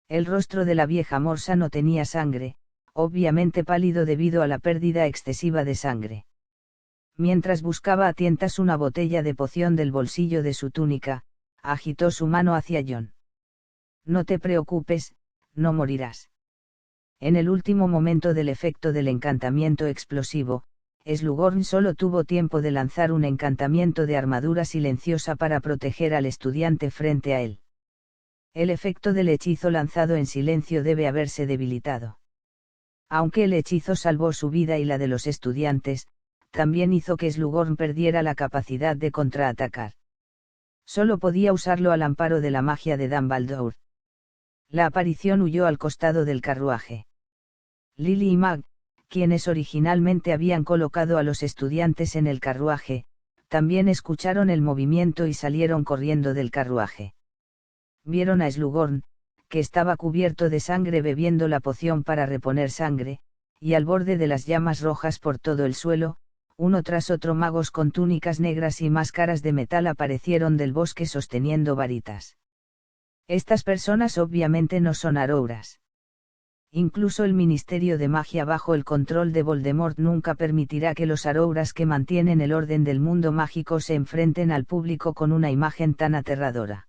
El rostro de la vieja morsa no tenía sangre, obviamente pálido debido a la pérdida excesiva de sangre. Mientras buscaba a tientas una botella de poción del bolsillo de su túnica, agitó su mano hacia John. No te preocupes, no morirás. En el último momento del efecto del encantamiento explosivo, Slughorn solo tuvo tiempo de lanzar un encantamiento de armadura silenciosa para proteger al estudiante frente a él. El efecto del hechizo lanzado en silencio debe haberse debilitado. Aunque el hechizo salvó su vida y la de los estudiantes, también hizo que Slughorn perdiera la capacidad de contraatacar. Solo podía usarlo al amparo de la magia de Dumbledore. La aparición huyó al costado del carruaje. Lily y Mag, quienes originalmente habían colocado a los estudiantes en el carruaje, también escucharon el movimiento y salieron corriendo del carruaje. Vieron a Slughorn, que estaba cubierto de sangre bebiendo la poción para reponer sangre, y al borde de las llamas rojas por todo el suelo, uno tras otro magos con túnicas negras y máscaras de metal aparecieron del bosque sosteniendo varitas. Estas personas obviamente no son arouras. Incluso el Ministerio de Magia bajo el control de Voldemort nunca permitirá que los arouras que mantienen el orden del mundo mágico se enfrenten al público con una imagen tan aterradora.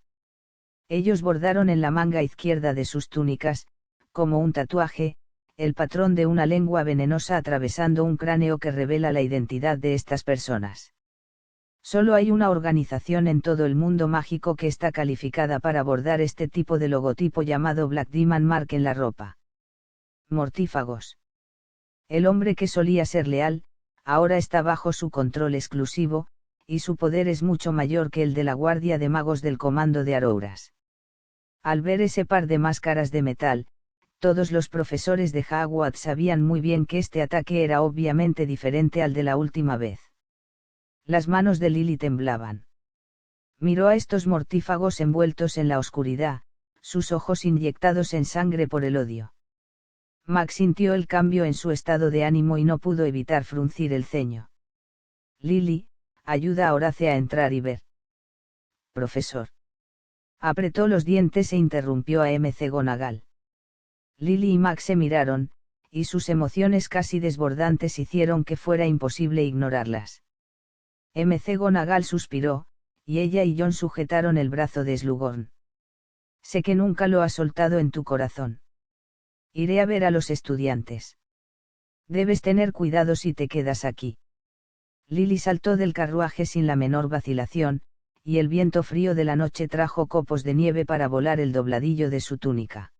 Ellos bordaron en la manga izquierda de sus túnicas, como un tatuaje, el patrón de una lengua venenosa atravesando un cráneo que revela la identidad de estas personas. Solo hay una organización en todo el mundo mágico que está calificada para bordar este tipo de logotipo llamado Black Demon Mark en la ropa. Mortífagos. El hombre que solía ser leal, ahora está bajo su control exclusivo, y su poder es mucho mayor que el de la Guardia de Magos del Comando de Arouras. Al ver ese par de máscaras de metal, todos los profesores de Hogwarts sabían muy bien que este ataque era obviamente diferente al de la última vez. Las manos de Lily temblaban. Miró a estos mortífagos envueltos en la oscuridad, sus ojos inyectados en sangre por el odio. Max sintió el cambio en su estado de ánimo y no pudo evitar fruncir el ceño. Lily, ayuda a Horace a entrar y ver. Profesor. Apretó los dientes e interrumpió a McGonagall. Lily y Max se miraron, y sus emociones casi desbordantes hicieron que fuera imposible ignorarlas. McGonagall suspiró, y ella y John sujetaron el brazo de Slughorn. Sé que nunca lo has soltado en tu corazón. Iré a ver a los estudiantes. Debes tener cuidado si te quedas aquí. Lily saltó del carruaje sin la menor vacilación, y el viento frío de la noche trajo copos de nieve para volar el dobladillo de su túnica.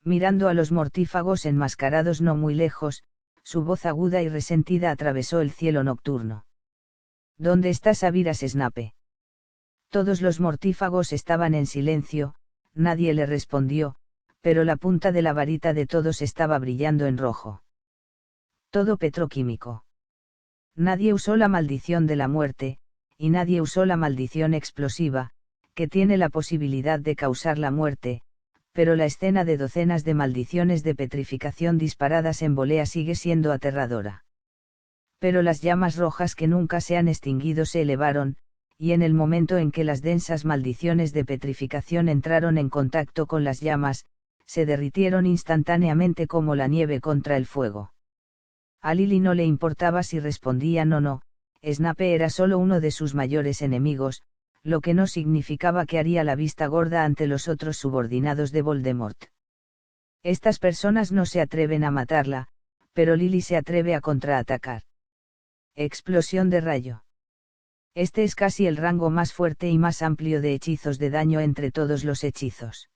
Mirando a los mortífagos enmascarados no muy lejos, su voz aguda y resentida atravesó el cielo nocturno. ¿Dónde está Severus Snape? Todos los mortífagos estaban en silencio, nadie le respondió, pero la punta de la varita de todos estaba brillando en rojo. Todo petroquímico. Nadie usó la maldición de la muerte, y nadie usó la maldición explosiva, que tiene la posibilidad de causar la muerte, pero la escena de docenas de maldiciones de petrificación disparadas en volea sigue siendo aterradora. Pero las llamas rojas que nunca se han extinguido se elevaron, y en el momento en que las densas maldiciones de petrificación entraron en contacto con las llamas, se derritieron instantáneamente como la nieve contra el fuego. A Lily no le importaba si respondían o no, Snape era solo uno de sus mayores enemigos, lo que no significaba que haría la vista gorda ante los otros subordinados de Voldemort. Estas personas no se atreven a matarla, pero Lily se atreve a contraatacar. Explosión de rayo. Este es casi el rango más fuerte y más amplio de hechizos de daño entre todos los hechizos.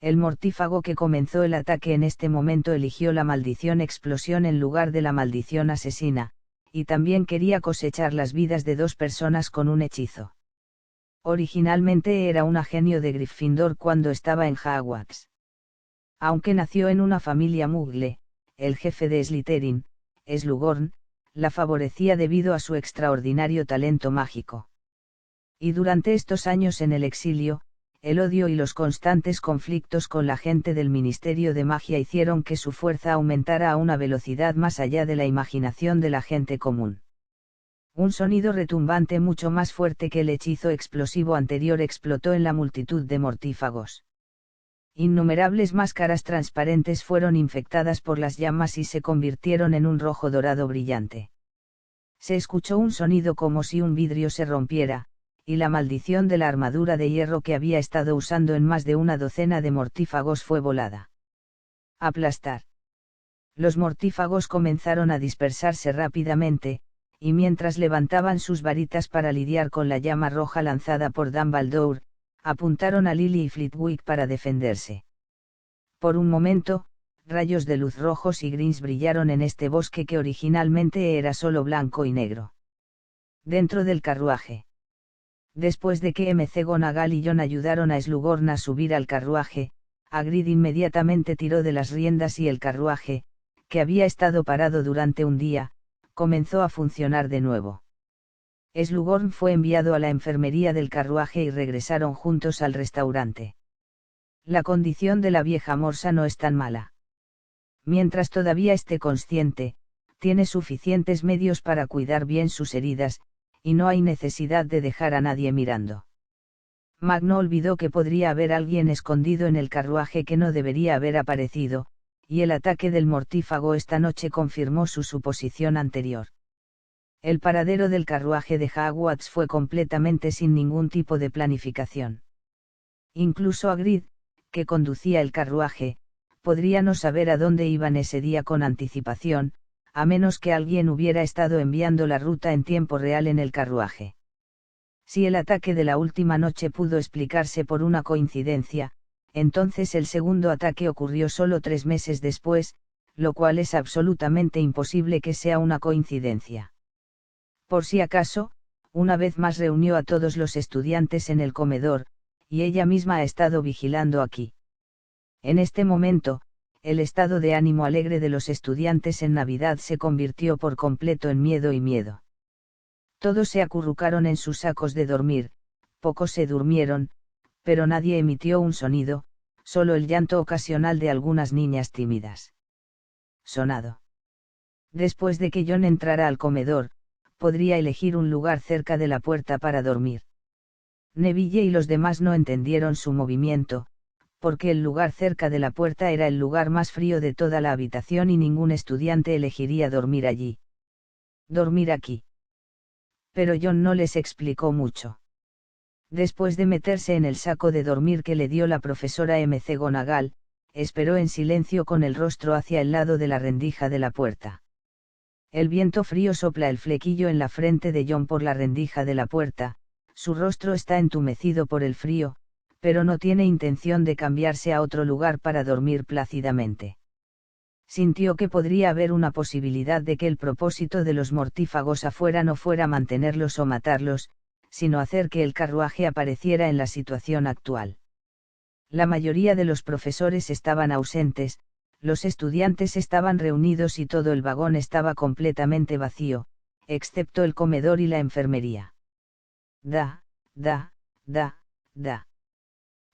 El mortífago que comenzó el ataque en este momento eligió la maldición explosión en lugar de la maldición asesina, y también quería cosechar las vidas de 2 personas con un hechizo. Originalmente era un genio de Gryffindor cuando estaba en Hogwarts. Aunque nació en una familia Muggle, el jefe de Slytherin, Slughorn, la favorecía debido a su extraordinario talento mágico. Y durante estos años en el exilio, el odio y los constantes conflictos con la gente del Ministerio de Magia hicieron que su fuerza aumentara a una velocidad más allá de la imaginación de la gente común. Un sonido retumbante mucho más fuerte que el hechizo explosivo anterior explotó en la multitud de mortífagos. Innumerables máscaras transparentes fueron infectadas por las llamas y se convirtieron en un rojo dorado brillante. Se escuchó un sonido como si un vidrio se rompiera, y la maldición de la armadura de hierro que había estado usando en más de una docena de mortífagos fue volada. Aplastar. Los mortífagos comenzaron a dispersarse rápidamente, y mientras levantaban sus varitas para lidiar con la llama roja lanzada por Dumbledore, apuntaron a Lily y Flitwick para defenderse. Por un momento, rayos de luz rojos y gris brillaron en este bosque que originalmente era solo blanco y negro. Dentro del carruaje. Después de que McGonagall y John ayudaron a Slughorn a subir al carruaje, Hagrid inmediatamente tiró de las riendas y el carruaje, que había estado parado durante un día, comenzó a funcionar de nuevo. Slughorn fue enviado a la enfermería del carruaje y regresaron juntos al restaurante. La condición de la vieja morsa no es tan mala. Mientras todavía esté consciente, tiene suficientes medios para cuidar bien sus heridas, y no hay necesidad de dejar a nadie mirando. Mag no olvidó que podría haber alguien escondido en el carruaje que no debería haber aparecido, y el ataque del mortífago esta noche confirmó su suposición anterior. El paradero del carruaje de Hogwarts fue completamente sin ningún tipo de planificación. Incluso Hagrid, que conducía el carruaje, podría no saber a dónde iban ese día con anticipación, a menos que alguien hubiera estado enviando la ruta en tiempo real en el carruaje. Si el ataque de la última noche pudo explicarse por una coincidencia, entonces el segundo ataque ocurrió solo 3 meses después, lo cual es absolutamente imposible que sea una coincidencia. Por si acaso, una vez más reunió a todos los estudiantes en el comedor, y ella misma ha estado vigilando aquí. En este momento, el estado de ánimo alegre de los estudiantes en Navidad se convirtió por completo en miedo y miedo. Todos se acurrucaron en sus sacos de dormir, pocos se durmieron, pero nadie emitió un sonido, solo el llanto ocasional de algunas niñas tímidas. Sonado. Después de que John entrara al comedor, podría elegir un lugar cerca de la puerta para dormir. Neville y los demás no entendieron su movimiento, porque el lugar cerca de la puerta era el lugar más frío de toda la habitación y ningún estudiante elegiría dormir allí. Dormir aquí. Pero John no les explicó mucho. Después de meterse en el saco de dormir que le dio la profesora McGonagall, esperó en silencio con el rostro hacia el lado de la rendija de la puerta. El viento frío sopla el flequillo en la frente de John por la rendija de la puerta, su rostro está entumecido por el frío, pero no tiene intención de cambiarse a otro lugar para dormir plácidamente. Sintió que podría haber una posibilidad de que el propósito de los mortífagos afuera no fuera mantenerlos o matarlos, sino hacer que el carruaje apareciera en la situación actual. La mayoría de los profesores estaban ausentes, los estudiantes estaban reunidos y todo el vagón estaba completamente vacío, excepto el comedor y la enfermería. Da.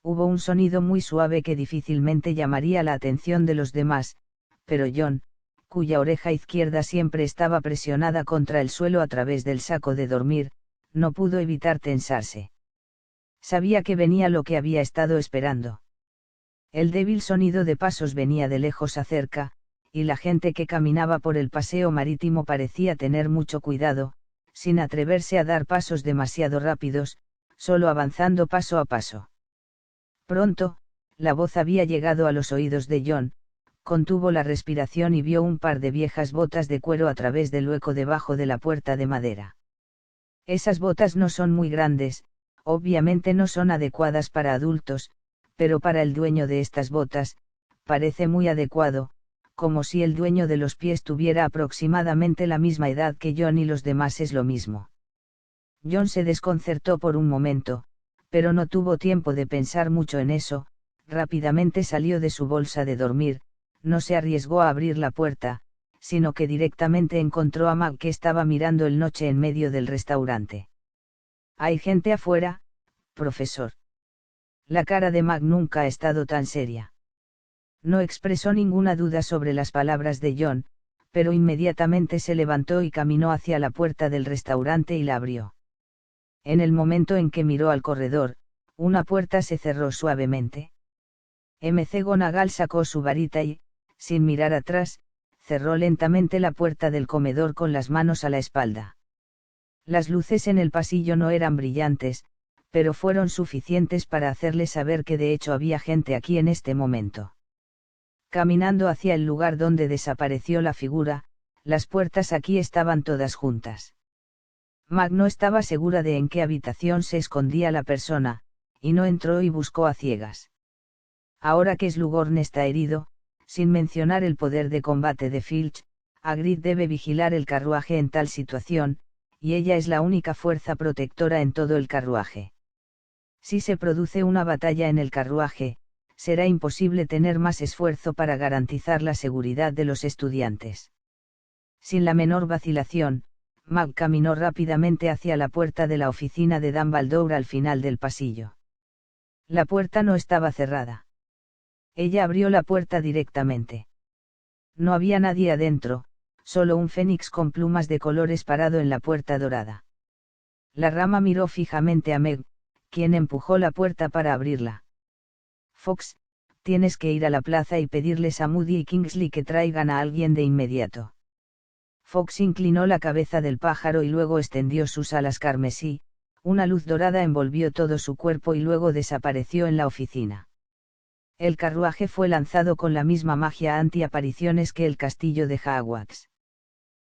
Hubo un sonido muy suave que difícilmente llamaría la atención de los demás, pero John, cuya oreja izquierda siempre estaba presionada contra el suelo a través del saco de dormir, no pudo evitar tensarse. Sabía que venía lo que había estado esperando. El débil sonido de pasos venía de lejos a cerca, y la gente que caminaba por el paseo marítimo parecía tener mucho cuidado, sin atreverse a dar pasos demasiado rápidos, solo avanzando paso a paso. Pronto, la voz había llegado a los oídos de John, contuvo la respiración y vio un par de viejas botas de cuero a través del hueco debajo de la puerta de madera. Esas botas no son muy grandes, obviamente no son adecuadas para adultos, pero para el dueño de estas botas, parece muy adecuado, como si el dueño de los pies tuviera aproximadamente la misma edad que John y los demás es lo mismo. John se desconcertó por un momento, pero no tuvo tiempo de pensar mucho en eso, rápidamente salió de su bolsa de dormir, no se arriesgó a abrir la puerta, sino que directamente encontró a Mag que estaba mirando el noche en medio del restaurante. «¿Hay gente afuera, profesor?» La cara de Mag nunca ha estado tan seria. No expresó ninguna duda sobre las palabras de John, pero inmediatamente se levantó y caminó hacia la puerta del restaurante y la abrió. En el momento en que miró al corredor, una puerta se cerró suavemente. McGonagall sacó su varita y, sin mirar atrás, cerró lentamente la puerta del comedor con las manos a la espalda. Las luces en el pasillo no eran brillantes, pero fueron suficientes para hacerle saber que de hecho había gente aquí en este momento. Caminando hacia el lugar donde desapareció la figura, las puertas aquí estaban todas juntas. Mag no estaba segura de en qué habitación se escondía la persona, y no entró y buscó a ciegas. Ahora que Slughorn está herido, sin mencionar el poder de combate de Filch, Hagrid debe vigilar el carruaje en tal situación, y ella es la única fuerza protectora en todo el carruaje. Si se produce una batalla en el carruaje, será imposible tener más esfuerzo para garantizar la seguridad de los estudiantes. Sin la menor vacilación, Mag caminó rápidamente hacia la puerta de la oficina de Dumbledore al final del pasillo. La puerta no estaba cerrada. Ella abrió la puerta directamente. No había nadie adentro, solo un fénix con plumas de colores parado en la puerta dorada. La rama miró fijamente a Meg, quien empujó la puerta para abrirla. «Fox, tienes que ir a la plaza y pedirles a Moody y Kingsley que traigan a alguien de inmediato». Fox inclinó la cabeza del pájaro y luego extendió sus alas carmesí, una luz dorada envolvió todo su cuerpo y luego desapareció en la oficina. El carruaje fue lanzado con la misma magia anti-apariciones que el castillo de Hogwarts.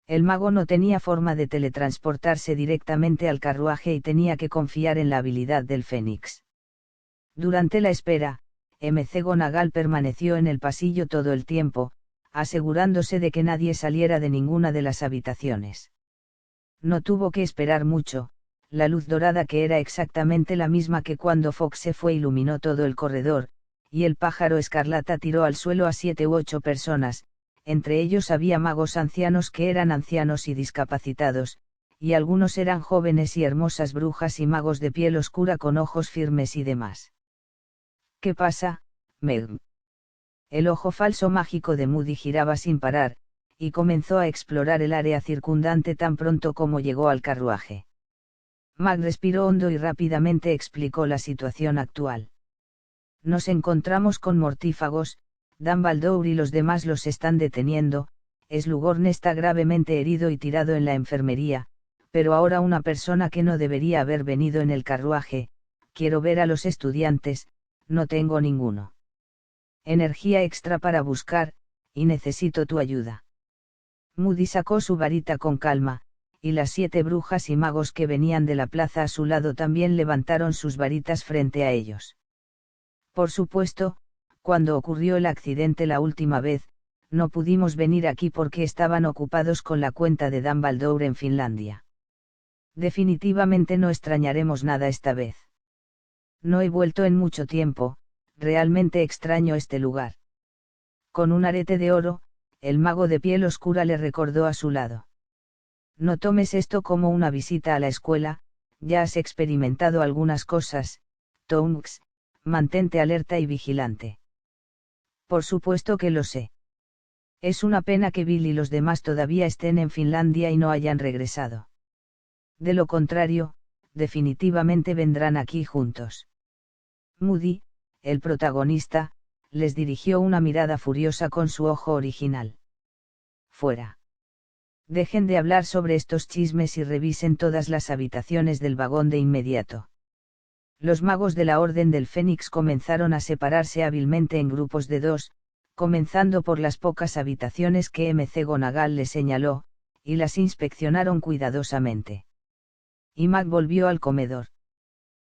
El mago no tenía forma de teletransportarse directamente al carruaje y tenía que confiar en la habilidad del Fénix. Durante la espera, McGonagall permaneció en el pasillo todo el tiempo, asegurándose de que nadie saliera de ninguna de las habitaciones. No tuvo que esperar mucho, la luz dorada que era exactamente la misma que cuando Fox se fue iluminó todo el corredor, y el pájaro escarlata tiró al suelo a 7 u 8 personas, entre ellos había magos ancianos que eran ancianos y discapacitados, y algunos eran jóvenes y hermosas brujas y magos de piel oscura con ojos firmes y demás. ¿Qué pasa, Meg? El ojo falso mágico de Moody giraba sin parar, y comenzó a explorar el área circundante tan pronto como llegó al carruaje. Mag respiró hondo y rápidamente explicó la situación actual. Nos encontramos con mortífagos, Dumbledore y los demás los están deteniendo, Slughorn está gravemente herido y tirado en la enfermería, pero ahora una persona que no debería haber venido en el carruaje, quiero ver a los estudiantes, no tengo ninguno. Energía extra para buscar, y necesito tu ayuda. Moody sacó su varita con calma, y las 7 brujas y magos que venían de la plaza a su lado también levantaron sus varitas frente a ellos. Por supuesto, cuando ocurrió el accidente la última vez, no pudimos venir aquí porque estaban ocupados con la cuenta de Dumbledore en Finlandia. Definitivamente no extrañaremos nada esta vez. No he vuelto en mucho tiempo, realmente extraño este lugar. Con un arete de oro, el mago de piel oscura le recordó a su lado. No tomes esto como una visita a la escuela, ya has experimentado algunas cosas, Tonks, mantente alerta y vigilante. Por supuesto que lo sé. Es una pena que Bill y los demás todavía estén en Finlandia y no hayan regresado. De lo contrario, definitivamente vendrán aquí juntos. Moody, el protagonista, les dirigió una mirada furiosa con su ojo original. Fuera. Dejen de hablar sobre estos chismes y revisen todas las habitaciones del vagón de inmediato. Los magos de la Orden del Fénix comenzaron a separarse hábilmente en grupos de 2, comenzando por las pocas habitaciones que McGonagall les señaló, y las inspeccionaron cuidadosamente. Y Mag volvió al comedor.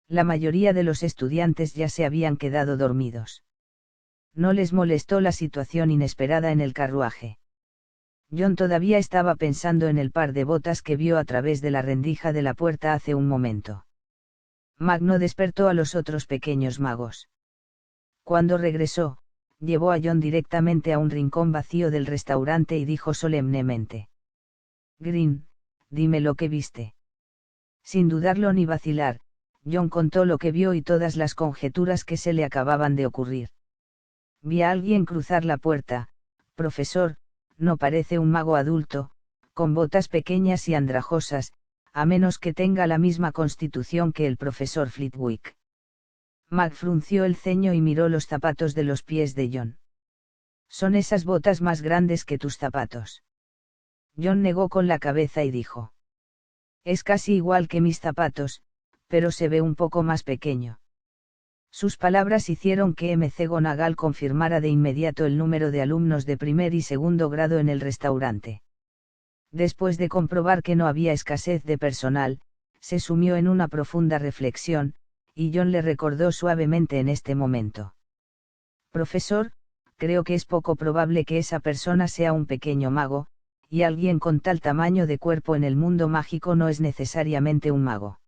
La mayoría de los estudiantes ya se habían quedado dormidos. No les molestó la situación inesperada en el carruaje. John todavía estaba pensando en el par de botas que vio a través de la rendija de la puerta hace un momento. Mag no despertó a los otros pequeños magos. Cuando regresó, llevó a John directamente a un rincón vacío del restaurante y dijo solemnemente: Green, dime lo que viste. Sin dudarlo ni vacilar, John contó lo que vio y todas las conjeturas que se le acababan de ocurrir. Vi a alguien cruzar la puerta, profesor, no parece un mago adulto, con botas pequeñas y andrajosas, a menos que tenga la misma constitución que el profesor Flitwick. Mag frunció el ceño y miró los zapatos de los pies de John. Son esas botas más grandes que tus zapatos. John negó con la cabeza y dijo: es casi igual que mis zapatos, pero se ve un poco más pequeño. Sus palabras hicieron que McGonagall confirmara de inmediato el número de alumnos de primer y segundo grado en el restaurante. Después de comprobar que no había escasez de personal, se sumió en una profunda reflexión, y John le recordó suavemente en este momento: profesor, creo que es poco probable que esa persona sea un pequeño mago, y alguien con tal tamaño de cuerpo en el mundo mágico no es necesariamente un mago.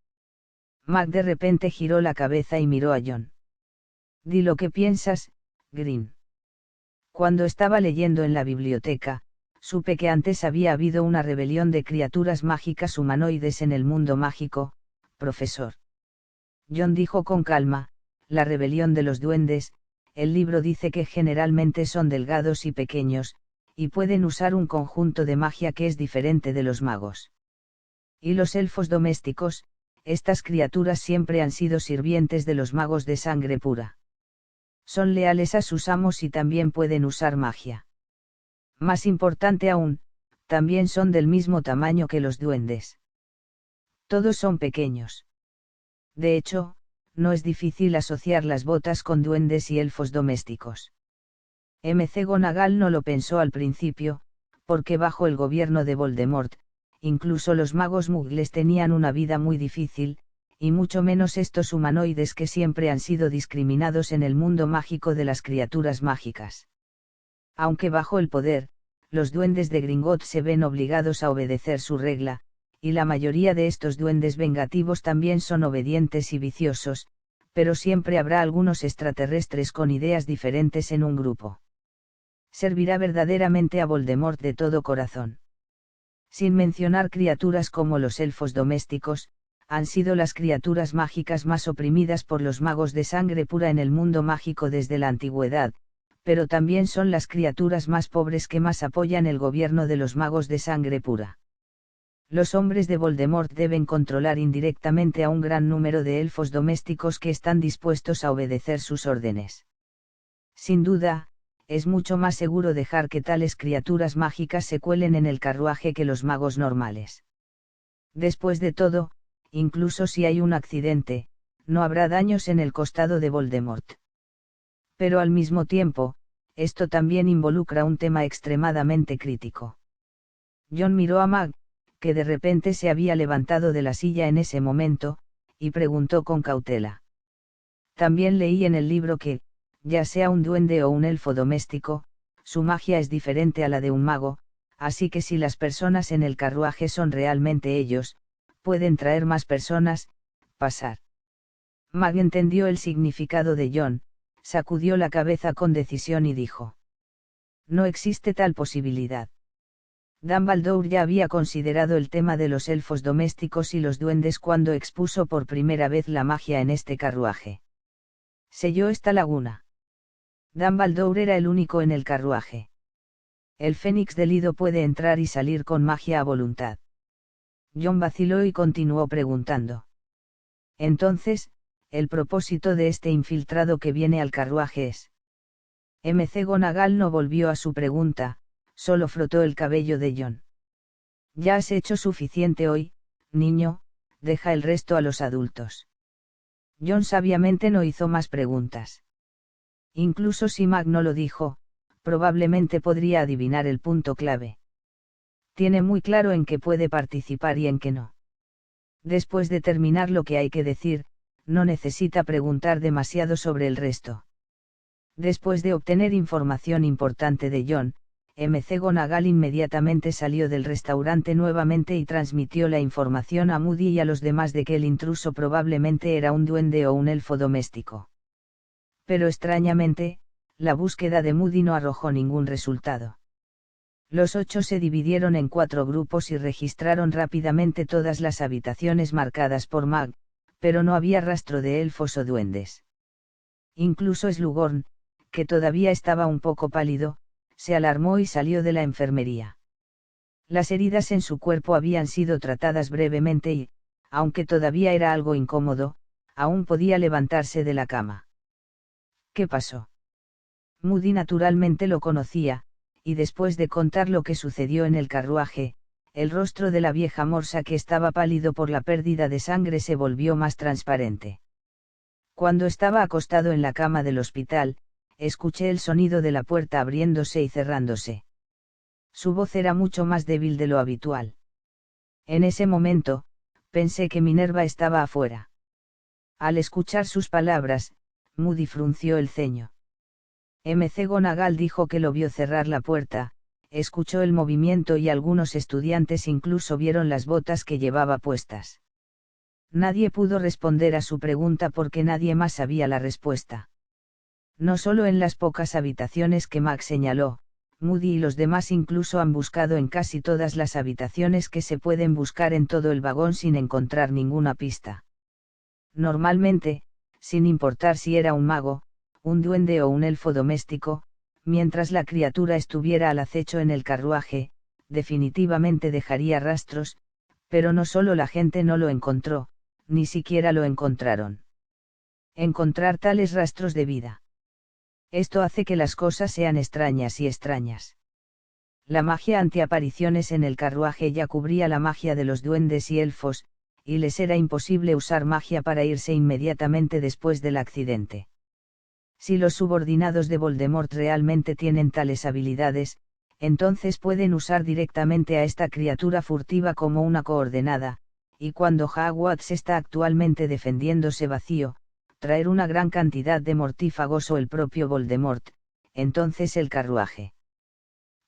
Mag de repente giró la cabeza y miró a John. Di lo que piensas, Green. Cuando estaba leyendo en la biblioteca, supe que antes había habido una rebelión de criaturas mágicas humanoides en el mundo mágico, profesor. John dijo con calma: la rebelión de los duendes. El libro dice que generalmente son delgados y pequeños, y pueden usar un conjunto de magia que es diferente de los magos. Y los elfos domésticos, estas criaturas siempre han sido sirvientes de los magos de sangre pura. Son leales a sus amos y también pueden usar magia. Más importante aún, también son del mismo tamaño que los duendes. Todos son pequeños. De hecho, no es difícil asociar las botas con duendes y elfos domésticos. McGonagall no lo pensó al principio, porque bajo el gobierno de Voldemort, incluso los magos muggles tenían una vida muy difícil, y mucho menos estos humanoides que siempre han sido discriminados en el mundo mágico de las criaturas mágicas. Aunque bajo el poder, los duendes de Gringotts se ven obligados a obedecer su regla, y la mayoría de estos duendes vengativos también son obedientes y viciosos, pero siempre habrá algunos extraterrestres con ideas diferentes en un grupo. Servirá verdaderamente a Voldemort de todo corazón. Sin mencionar criaturas como los elfos domésticos, han sido las criaturas mágicas más oprimidas por los magos de sangre pura en el mundo mágico desde la antigüedad, pero también son las criaturas más pobres que más apoyan el gobierno de los magos de sangre pura. Los hombres de Voldemort deben controlar indirectamente a un gran número de elfos domésticos que están dispuestos a obedecer sus órdenes. Sin duda, es mucho más seguro dejar que tales criaturas mágicas se cuelen en el carruaje que los magos normales. Después de todo, incluso si hay un accidente, no habrá daños en el costado de Voldemort. Pero al mismo tiempo, esto también involucra un tema extremadamente crítico. John miró a Mag, que de repente se había levantado de la silla en ese momento, y preguntó con cautela. También leí en el libro que, ya sea un duende o un elfo doméstico, su magia es diferente a la de un mago, así que si las personas en el carruaje son realmente ellos, pueden traer más personas, pasar. Mag entendió el significado de John, sacudió la cabeza con decisión y dijo. No existe tal posibilidad. Dumbledore ya había considerado el tema de los elfos domésticos y los duendes cuando expuso por primera vez la magia en este carruaje. Selló esta laguna. Dumbledore era el único en el carruaje. El Fénix del Lido puede entrar y salir con magia a voluntad. John vaciló y continuó preguntando. Entonces, el propósito de este infiltrado que viene al carruaje es. McGonagall no volvió a su pregunta, solo frotó el cabello de John. Ya has hecho suficiente hoy, niño, deja el resto a los adultos. John sabiamente no hizo más preguntas. Incluso si Mag no lo dijo, probablemente podría adivinar el punto clave. Tiene muy claro en qué puede participar y en qué no. Después de terminar lo que hay que decir, no necesita preguntar demasiado sobre el resto. Después de obtener información importante de John, McGonagall inmediatamente salió del restaurante nuevamente y transmitió la información a Moody y a los demás de que el intruso probablemente era un duende o un elfo doméstico. Pero extrañamente, la búsqueda de Moody no arrojó ningún resultado. Los 8 se dividieron en 4 grupos y registraron rápidamente todas las habitaciones marcadas por Mag, pero no había rastro de elfos o duendes. Incluso Slughorn, que todavía estaba un poco pálido, se alarmó y salió de la enfermería. Las heridas en su cuerpo habían sido tratadas brevemente y, aunque todavía era algo incómodo, aún podía levantarse de la cama. ¿Qué pasó? Moody naturalmente lo conocía, y después de contar lo que sucedió en el carruaje, el rostro de la vieja morsa que estaba pálido por la pérdida de sangre se volvió más transparente. Cuando estaba acostado en la cama del hospital, escuché el sonido de la puerta abriéndose y cerrándose. Su voz era mucho más débil de lo habitual. En ese momento, pensé que Minerva estaba afuera. Al escuchar sus palabras, Moody frunció el ceño. McGonagall dijo que lo vio cerrar la puerta, escuchó el movimiento y algunos estudiantes incluso vieron las botas que llevaba puestas. Nadie pudo responder a su pregunta porque nadie más sabía la respuesta. No solo en las pocas habitaciones que Max señaló, Moody y los demás incluso han buscado en casi todas las habitaciones que se pueden buscar en todo el vagón sin encontrar ninguna pista. Normalmente, sin importar si era un mago, un duende o un elfo doméstico, mientras la criatura estuviera al acecho en el carruaje, definitivamente dejaría rastros, pero no solo la gente no lo encontró, ni siquiera lo encontraron. Encontrar tales rastros de vida. Esto hace que las cosas sean extrañas y extrañas. La magia antiapariciones en el carruaje ya cubría la magia de los duendes y elfos, y les era imposible usar magia para irse inmediatamente después del accidente. Si los subordinados de Voldemort realmente tienen tales habilidades, entonces pueden usar directamente a esta criatura furtiva como una coordenada, y cuando Hogwarts está actualmente defendiéndose vacío, traer una gran cantidad de mortífagos o el propio Voldemort, entonces el carruaje.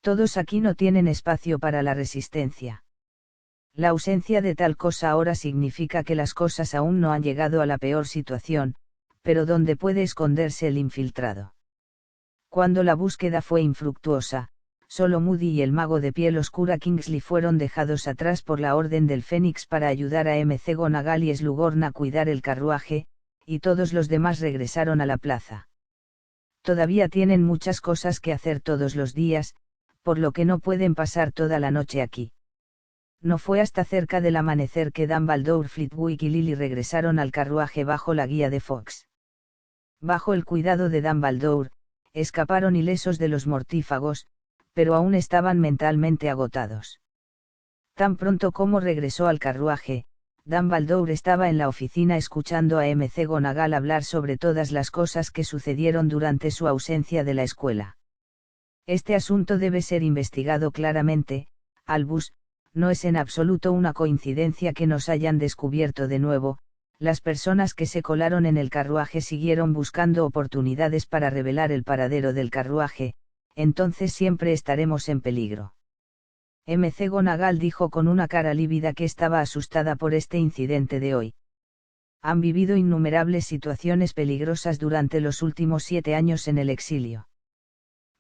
Todos aquí no tienen espacio para la resistencia. La ausencia de tal cosa ahora significa que las cosas aún no han llegado a la peor situación, pero ¿dónde puede esconderse el infiltrado? Cuando la búsqueda fue infructuosa, solo Moody y el mago de piel oscura Kingsley fueron dejados atrás por la Orden del Fénix para ayudar a McGonagall y Slughorn a cuidar el carruaje, y todos los demás regresaron a la plaza. Todavía tienen muchas cosas que hacer todos los días, por lo que no pueden pasar toda la noche aquí. No fue hasta cerca del amanecer que Dumbledore, Flitwick y Lily regresaron al carruaje bajo la guía de Fawkes. Bajo el cuidado de Dumbledore, escaparon ilesos de los mortífagos, pero aún estaban mentalmente agotados. Tan pronto como regresó al carruaje, Dumbledore estaba en la oficina escuchando a McGonagall hablar sobre todas las cosas que sucedieron durante su ausencia de la escuela. Este asunto debe ser investigado claramente, Albus. No es en absoluto una coincidencia que nos hayan descubierto de nuevo. Las personas que se colaron en el carruaje siguieron buscando oportunidades para revelar el paradero del carruaje, entonces siempre estaremos en peligro. McGonagall dijo con una cara lívida que estaba asustada por este incidente de hoy. Han vivido innumerables situaciones peligrosas durante los últimos 7 años en el exilio.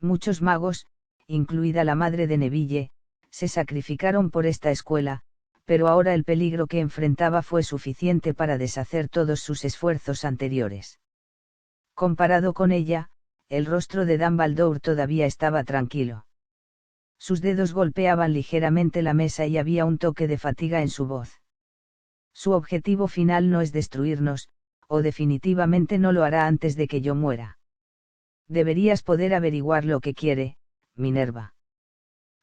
Muchos magos, incluida la madre de Neville, se sacrificaron por esta escuela, pero ahora el peligro que enfrentaba fue suficiente para deshacer todos sus esfuerzos anteriores. Comparado con ella, el rostro de Dumbledore todavía estaba tranquilo. Sus dedos golpeaban ligeramente la mesa y había un toque de fatiga en su voz. Su objetivo final no es destruirnos, o definitivamente no lo hará antes de que yo muera. Deberías poder averiguar lo que quiere, Minerva.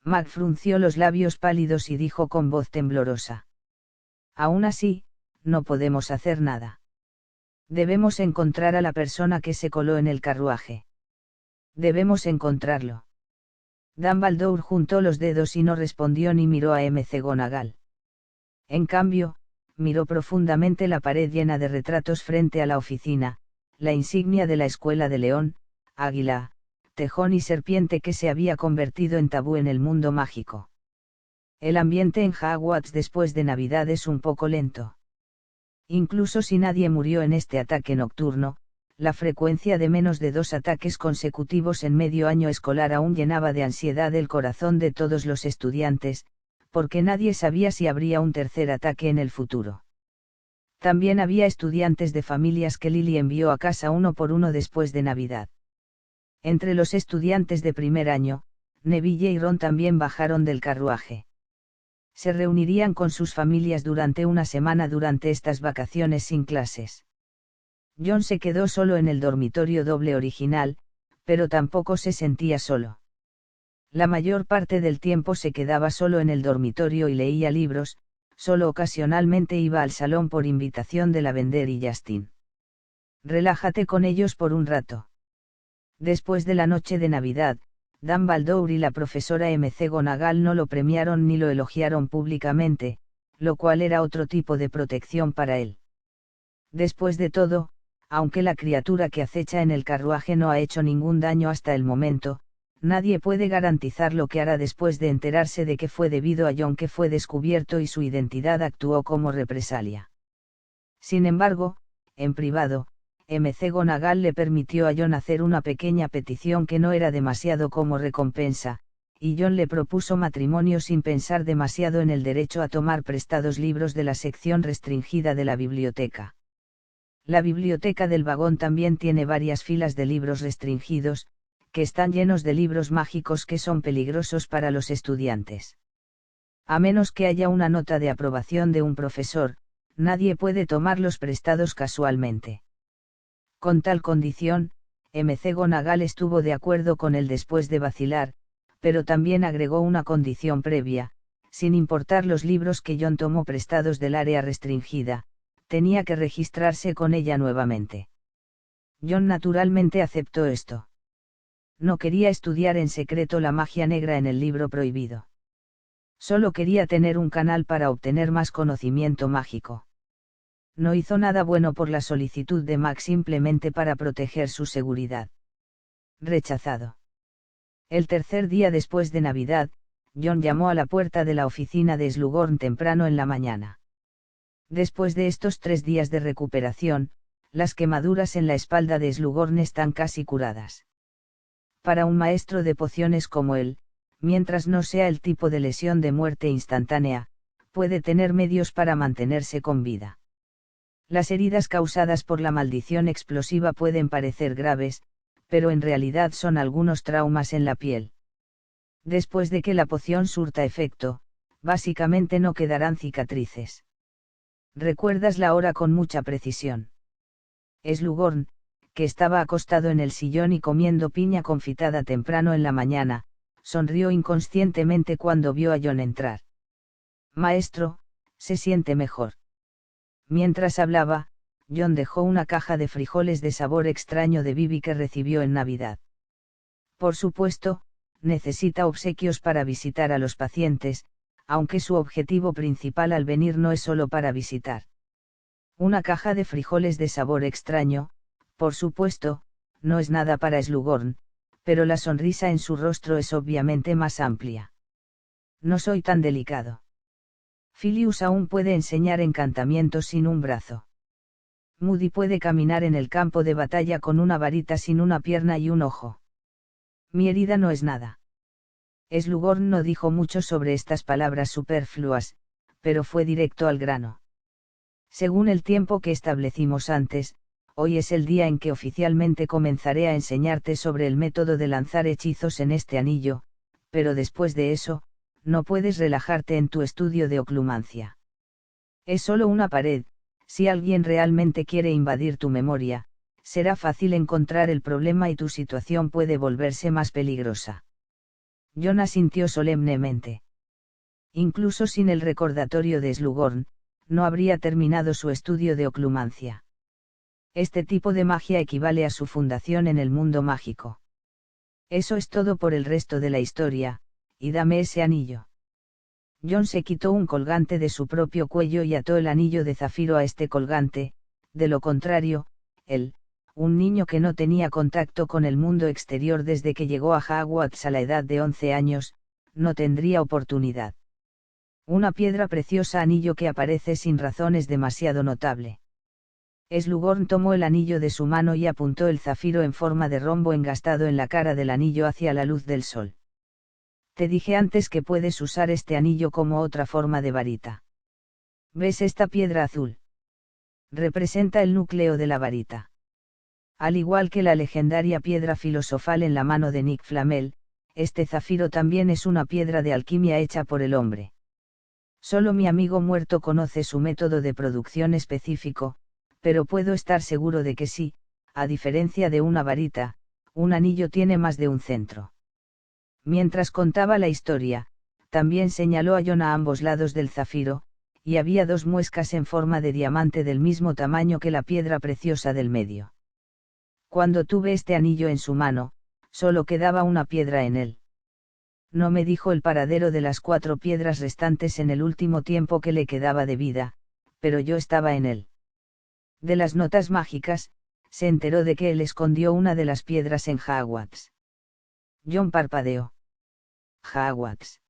Mag frunció los labios pálidos y dijo con voz temblorosa. Aún así, no podemos hacer nada. Debemos encontrar a la persona que se coló en el carruaje. Debemos encontrarlo. Dumbledore juntó los dedos y no respondió ni miró a McGonagall. En cambio, miró profundamente la pared llena de retratos frente a la oficina, la insignia de la Escuela de León, Águila, Tejón y Serpiente que se había convertido en tabú en el mundo mágico. El ambiente en Hogwarts después de Navidad es un poco lento. Incluso si nadie murió en este ataque nocturno, la frecuencia de menos de 2 ataques consecutivos en medio año escolar aún llenaba de ansiedad el corazón de todos los estudiantes, porque nadie sabía si habría un tercer ataque en el futuro. También había estudiantes de familias que Lily envió a casa uno por uno después de Navidad. Entre los estudiantes de primer año, Neville y Ron también bajaron del carruaje. Se reunirían con sus familias durante una semana durante estas vacaciones sin clases. John se quedó solo en el dormitorio doble original, pero tampoco se sentía solo. La mayor parte del tiempo se quedaba solo en el dormitorio y leía libros, solo ocasionalmente iba al salón por invitación de Lavender y Justin. Relájate con ellos por un rato. Después de la noche de Navidad, Dumbledore y la profesora McGonagall no lo premiaron ni lo elogiaron públicamente, lo cual era otro tipo de protección para él. Después de todo, aunque la criatura que acecha en el carruaje no ha hecho ningún daño hasta el momento, nadie puede garantizar lo que hará después de enterarse de que fue debido a John que fue descubierto y su identidad actuó como represalia. Sin embargo, en privado, McGonagall le permitió a John hacer una pequeña petición que no era demasiado como recompensa, y John le propuso matrimonio sin pensar demasiado en el derecho a tomar prestados libros de la sección restringida de la biblioteca. La biblioteca del vagón también tiene varias filas de libros restringidos, que están llenos de libros mágicos que son peligrosos para los estudiantes. A menos que haya una nota de aprobación de un profesor, nadie puede tomarlos prestados casualmente. Con tal condición, McGonagall estuvo de acuerdo con él después de vacilar, pero también agregó una condición previa: sin importar los libros que John tomó prestados del área restringida, tenía que registrarse con ella nuevamente. John naturalmente aceptó esto. No quería estudiar en secreto la magia negra en el libro prohibido. Solo quería tener un canal para obtener más conocimiento mágico. No hizo nada bueno por la solicitud de Max simplemente para proteger su seguridad. Rechazado. El tercer día después de Navidad, John llamó a la puerta de la oficina de Slughorn temprano en la mañana. Después de estos 3 días de recuperación, las quemaduras en la espalda de Slughorn están casi curadas. Para un maestro de pociones como él, mientras no sea el tipo de lesión de muerte instantánea, puede tener medios para mantenerse con vida. Las heridas causadas por la maldición explosiva pueden parecer graves, pero en realidad son algunos traumas en la piel. Después de que la poción surta efecto, básicamente no quedarán cicatrices. Recuerdas la hora con mucha precisión. Slughorn, que estaba acostado en el sillón y comiendo piña confitada temprano en la mañana, sonrió inconscientemente cuando vio a John entrar. Maestro, ¿se siente mejor? Mientras hablaba, John dejó una caja de frijoles de sabor extraño de Bibi que recibió en Navidad. Por supuesto, necesita obsequios para visitar a los pacientes, aunque su objetivo principal al venir no es solo para visitar. Una caja de frijoles de sabor extraño, por supuesto, no es nada para Slughorn, pero la sonrisa en su rostro es obviamente más amplia. No soy tan delicado. Filius aún puede enseñar encantamientos sin un brazo. Moody puede caminar en el campo de batalla con una varita sin una pierna y un ojo. Mi herida no es nada. Slughorn no dijo mucho sobre estas palabras superfluas, pero fue directo al grano. Según el tiempo que establecimos antes, hoy es el día en que oficialmente comenzaré a enseñarte sobre el método de lanzar hechizos en este anillo, pero después de eso, no puedes relajarte en tu estudio de oclumancia. Es solo una pared, si alguien realmente quiere invadir tu memoria, será fácil encontrar el problema y tu situación puede volverse más peligrosa. John asintió solemnemente. Incluso sin el recordatorio de Slughorn, no habría terminado su estudio de oclumancia. Este tipo de magia equivale a su fundación en el mundo mágico. Eso es todo por el resto de la historia, y dame ese anillo. John se quitó un colgante de su propio cuello y ató el anillo de zafiro a este colgante, de lo contrario, él, un niño que no tenía contacto con el mundo exterior desde que llegó a Hogwarts a la edad de 11 años, no tendría oportunidad. Una piedra preciosa anillo que aparece sin razón es demasiado notable. Slughorn tomó el anillo de su mano y apuntó el zafiro en forma de rombo engastado en la cara del anillo hacia la luz del sol. Te dije antes que puedes usar este anillo como otra forma de varita. ¿Ves esta piedra azul? Representa el núcleo de la varita. Al igual que la legendaria piedra filosofal en la mano de Nick Flamel, este zafiro también es una piedra de alquimia hecha por el hombre. Solo mi amigo muerto conoce su método de producción específico, pero puedo estar seguro de que sí, a diferencia de una varita, un anillo tiene más de un centro. Mientras contaba la historia, también señaló a John a ambos lados del zafiro, y había 2 muescas en forma de diamante del mismo tamaño que la piedra preciosa del medio. Cuando tuve este anillo en su mano, solo quedaba una piedra en él. No me dijo el paradero de las 4 piedras restantes en el último tiempo que le quedaba de vida, pero yo estaba en él. De las notas mágicas, se enteró de que él escondió una de las piedras en Hogwarts. John parpadeó. Hogwarts.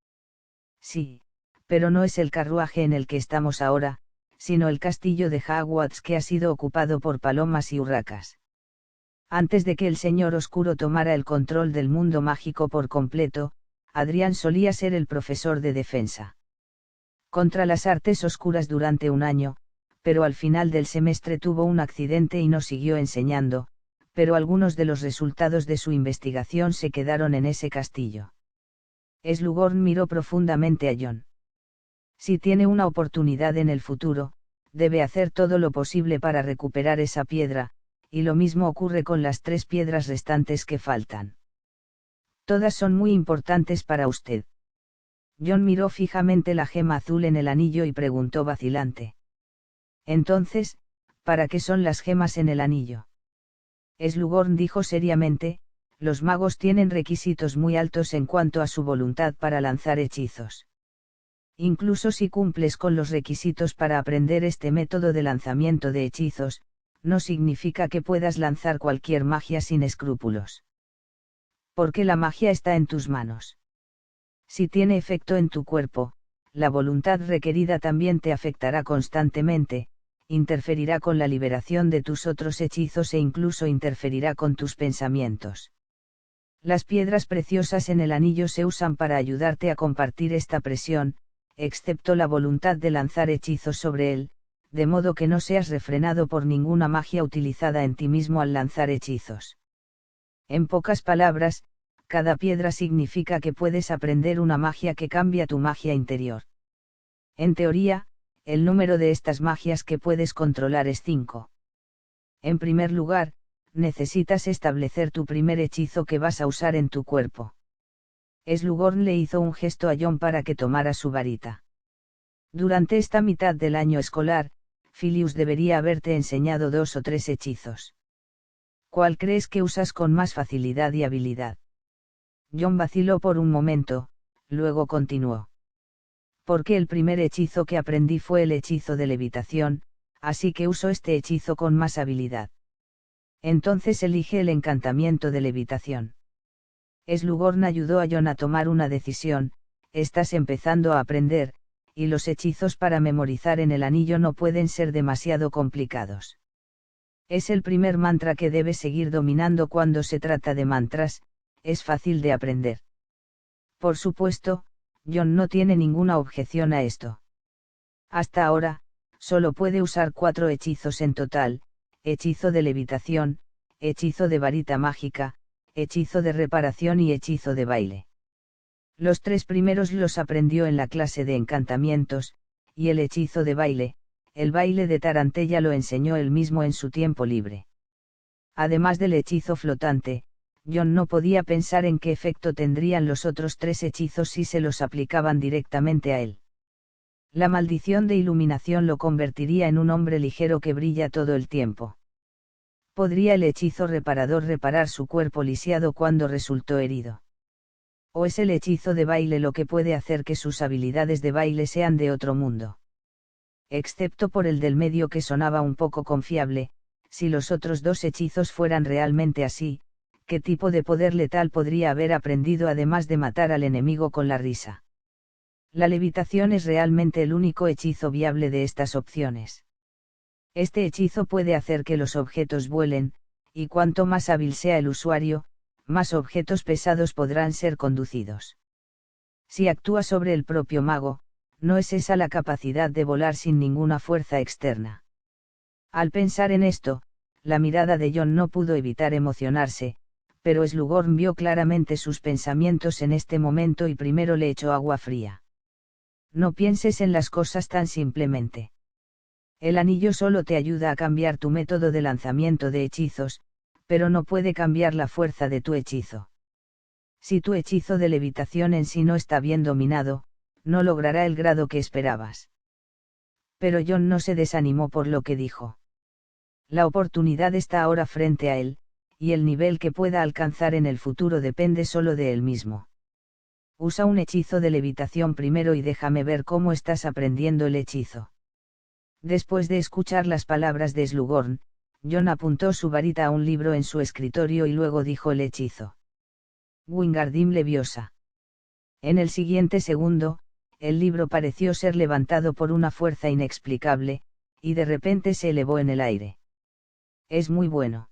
Sí, pero no es el carruaje en el que estamos ahora, sino el castillo de Hogwarts que ha sido ocupado por palomas y urracas. Antes de que el Señor Oscuro tomara el control del mundo mágico por completo, Adrián solía ser el profesor de defensa contra las artes oscuras durante un año, pero al final del semestre tuvo un accidente y no siguió enseñando, pero algunos de los resultados de su investigación se quedaron en ese castillo. Slughorn miró profundamente a John. Si tiene una oportunidad en el futuro, debe hacer todo lo posible para recuperar esa piedra, y lo mismo ocurre con las 3 piedras restantes que faltan. Todas son muy importantes para usted. John miró fijamente la gema azul en el anillo y preguntó vacilante. Entonces, ¿para qué son las gemas en el anillo? Slughorn dijo seriamente, los magos tienen requisitos muy altos en cuanto a su voluntad para lanzar hechizos. Incluso si cumples con los requisitos para aprender este método de lanzamiento de hechizos, no significa que puedas lanzar cualquier magia sin escrúpulos. Porque la magia está en tus manos. Si tiene efecto en tu cuerpo, la voluntad requerida también te afectará constantemente, interferirá con la liberación de tus otros hechizos e incluso interferirá con tus pensamientos. Las piedras preciosas en el anillo se usan para ayudarte a compartir esta presión, excepto la voluntad de lanzar hechizos sobre él, de modo que no seas refrenado por ninguna magia utilizada en ti mismo al lanzar hechizos. En pocas palabras, cada piedra significa que puedes aprender una magia que cambia tu magia interior. En teoría, el número de estas magias que puedes controlar es 5. En primer lugar, necesitas establecer tu primer hechizo que vas a usar en tu cuerpo. Slughorn le hizo un gesto a Jon para que tomara su varita. Durante esta mitad del año escolar, Filius debería haberte enseñado 2 o 3 hechizos. ¿Cuál crees que usas con más facilidad y habilidad? Jon vaciló por un momento, luego continuó. Porque el primer hechizo que aprendí fue el hechizo de levitación, así que uso este hechizo con más habilidad. Entonces elige el encantamiento de levitación. Slughorn ayudó a Jon a tomar una decisión: estás empezando a aprender, y los hechizos para memorizar en el anillo no pueden ser demasiado complicados. Es el primer mantra que debes seguir dominando cuando se trata de mantras, es fácil de aprender. Por supuesto, Jon no tiene ninguna objeción a esto. Hasta ahora, solo puede usar 4 hechizos en total: hechizo de levitación, hechizo de varita mágica, hechizo de reparación y hechizo de baile. Los 3 primeros los aprendió en la clase de encantamientos, y el hechizo de baile, el baile de Tarantella, lo enseñó él mismo en su tiempo libre. Además del hechizo flotante, Jon no podía pensar en qué efecto tendrían los otros 3 hechizos si se los aplicaban directamente a él. La maldición de iluminación lo convertiría en un hombre ligero que brilla todo el tiempo. ¿Podría el hechizo reparador reparar su cuerpo lisiado cuando resultó herido? ¿O es el hechizo de baile lo que puede hacer que sus habilidades de baile sean de otro mundo? Excepto por el del medio, que sonaba un poco confiable, si los otros 2 hechizos fueran realmente así, ¿qué tipo de poder letal podría haber aprendido además de matar al enemigo con la risa? La levitación es realmente el único hechizo viable de estas opciones. Este hechizo puede hacer que los objetos vuelen, y cuanto más hábil sea el usuario, más objetos pesados podrán ser conducidos. Si actúa sobre el propio mago, no es esa la capacidad de volar sin ninguna fuerza externa. Al pensar en esto, la mirada de Jon no pudo evitar emocionarse, pero Slughorn vio claramente sus pensamientos en este momento y primero le echó agua fría. No pienses en las cosas tan simplemente. El anillo solo te ayuda a cambiar tu método de lanzamiento de hechizos, pero no puede cambiar la fuerza de tu hechizo. Si tu hechizo de levitación en sí no está bien dominado, no logrará el grado que esperabas. Pero Jon no se desanimó por lo que dijo. La oportunidad está ahora frente a él, y el nivel que pueda alcanzar en el futuro depende solo de él mismo. Usa un hechizo de levitación primero y déjame ver cómo estás aprendiendo el hechizo. Después de escuchar las palabras de Slughorn, Jon apuntó su varita a un libro en su escritorio y luego dijo el hechizo. Wingardium Leviosa. En el siguiente segundo, el libro pareció ser levantado por una fuerza inexplicable, y de repente se elevó en el aire. Es muy bueno.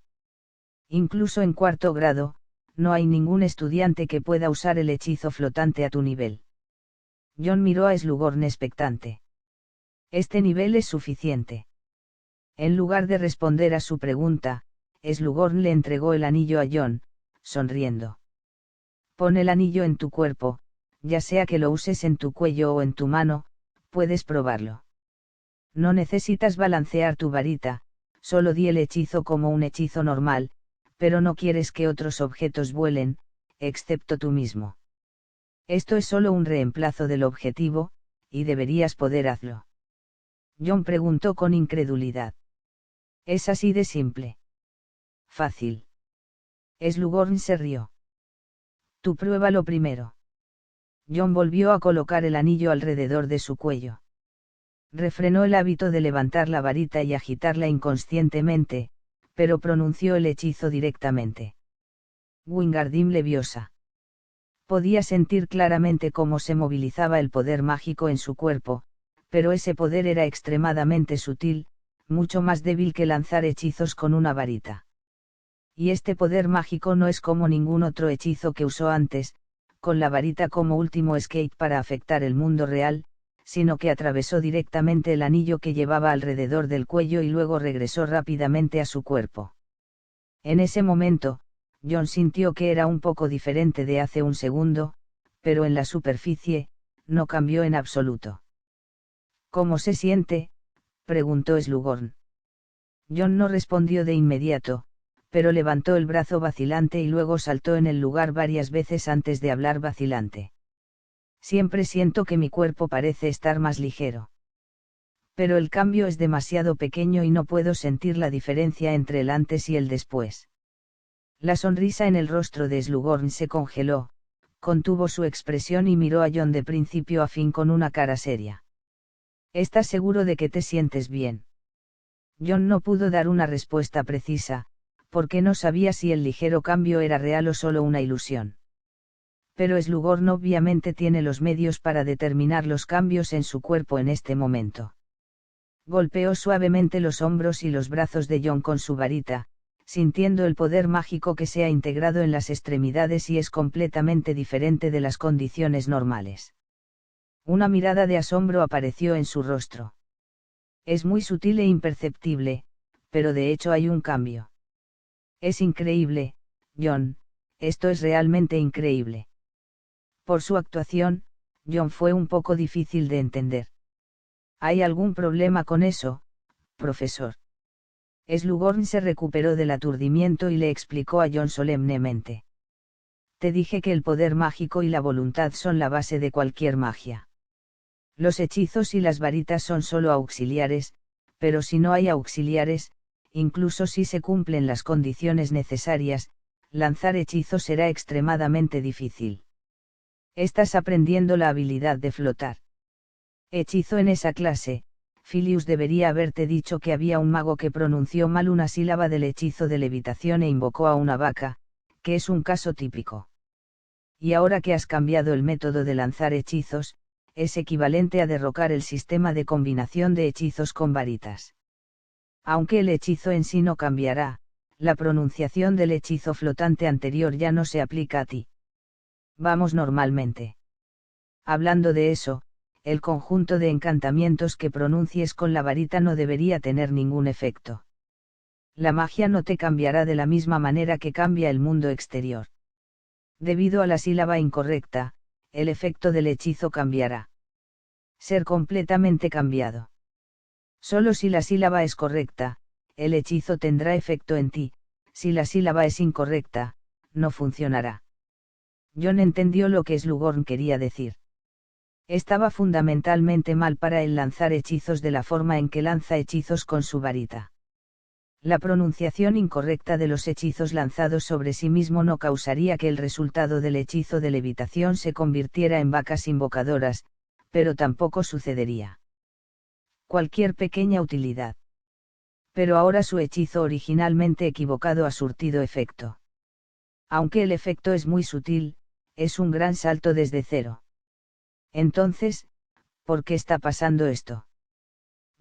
Incluso en 4º grado, no hay ningún estudiante que pueda usar el hechizo flotante a tu nivel. Jon miró a Slughorn expectante. Este nivel es suficiente. En lugar de responder a su pregunta, Slughorn le entregó el anillo a Jon, sonriendo. Pon el anillo en tu cuerpo, ya sea que lo uses en tu cuello o en tu mano, puedes probarlo. No necesitas balancear tu varita, solo di el hechizo como un hechizo normal, pero no quieres que otros objetos vuelen, excepto tú mismo. Esto es solo un reemplazo del objetivo, y deberías poder hacerlo. Jon preguntó con incredulidad. Es así de simple. Fácil. Slughorn se rió. Tú pruébalo primero. Jon volvió a colocar el anillo alrededor de su cuello. Refrenó el hábito de levantar la varita y agitarla inconscientemente, pero pronunció el hechizo directamente. Wingardium Leviosa. Podía sentir claramente cómo se movilizaba el poder mágico en su cuerpo, pero ese poder era extremadamente sutil, mucho más débil que lanzar hechizos con una varita. Y este poder mágico no es como ningún otro hechizo que usó antes, con la varita como último skate para afectar el mundo real, sino que atravesó directamente el anillo que llevaba alrededor del cuello y luego regresó rápidamente a su cuerpo. En ese momento, John sintió que era un poco diferente de hace un segundo, pero en la superficie, no cambió en absoluto. ¿Cómo se siente?, preguntó Slughorn. John no respondió de inmediato, pero levantó el brazo vacilante y luego saltó en el lugar varias veces antes de hablar vacilante. Siempre siento que mi cuerpo parece estar más ligero. Pero el cambio es demasiado pequeño y no puedo sentir la diferencia entre el antes y el después. La sonrisa en el rostro de Slughorn se congeló, contuvo su expresión y miró a John de principio a fin con una cara seria. ¿Estás seguro de que te sientes bien? John no pudo dar una respuesta precisa, porque no sabía si el ligero cambio era real o solo una ilusión. Pero Slughorn obviamente tiene los medios para determinar los cambios en su cuerpo en este momento. Golpeó suavemente los hombros y los brazos de John con su varita, sintiendo el poder mágico que se ha integrado en las extremidades y es completamente diferente de las condiciones normales. Una mirada de asombro apareció en su rostro. Es muy sutil e imperceptible, pero de hecho hay un cambio. Es increíble, John, esto es realmente increíble. Por su actuación, John fue un poco difícil de entender. ¿Hay algún problema con eso, profesor? Slughorn se recuperó del aturdimiento y le explicó a John solemnemente. Te dije que el poder mágico y la voluntad son la base de cualquier magia. Los hechizos y las varitas son solo auxiliares, pero si no hay auxiliares, incluso si se cumplen las condiciones necesarias, lanzar hechizos será extremadamente difícil. Estás aprendiendo la habilidad de flotar. Hechizo en esa clase. Filius debería haberte dicho que había un mago que pronunció mal una sílaba del hechizo de levitación e invocó a una vaca, que es un caso típico. Y ahora que has cambiado el método de lanzar hechizos, es equivalente a derrocar el sistema de combinación de hechizos con varitas. Aunque el hechizo en sí no cambiará, la pronunciación del hechizo flotante anterior ya no se aplica a ti. Vamos normalmente. Hablando de eso, el conjunto de encantamientos que pronuncies con la varita no debería tener ningún efecto. La magia no te cambiará de la misma manera que cambia el mundo exterior. Debido a la sílaba incorrecta, el efecto del hechizo cambiará. Ser completamente cambiado. Solo si la sílaba es correcta, el hechizo tendrá efecto en ti, si la sílaba es incorrecta, no funcionará. John entendió lo que Slughorn quería decir. Estaba fundamentalmente mal para él lanzar hechizos de la forma en que lanza hechizos con su varita. La pronunciación incorrecta de los hechizos lanzados sobre sí mismo no causaría que el resultado del hechizo de levitación se convirtiera en vacas invocadoras, pero tampoco sucedería. Cualquier pequeña utilidad. Pero ahora su hechizo originalmente equivocado ha surtido efecto. Aunque el efecto es muy sutil, es un gran salto desde cero. Entonces, ¿por qué está pasando esto?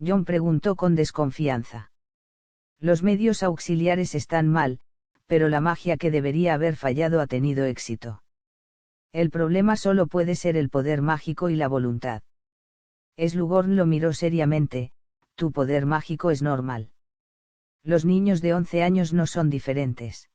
John preguntó con desconfianza. Los medios auxiliares están mal, pero la magia que debería haber fallado ha tenido éxito. El problema solo puede ser el poder mágico y la voluntad. Slughorn lo miró seriamente. Tu poder mágico es normal. Los niños de 11 años no son diferentes.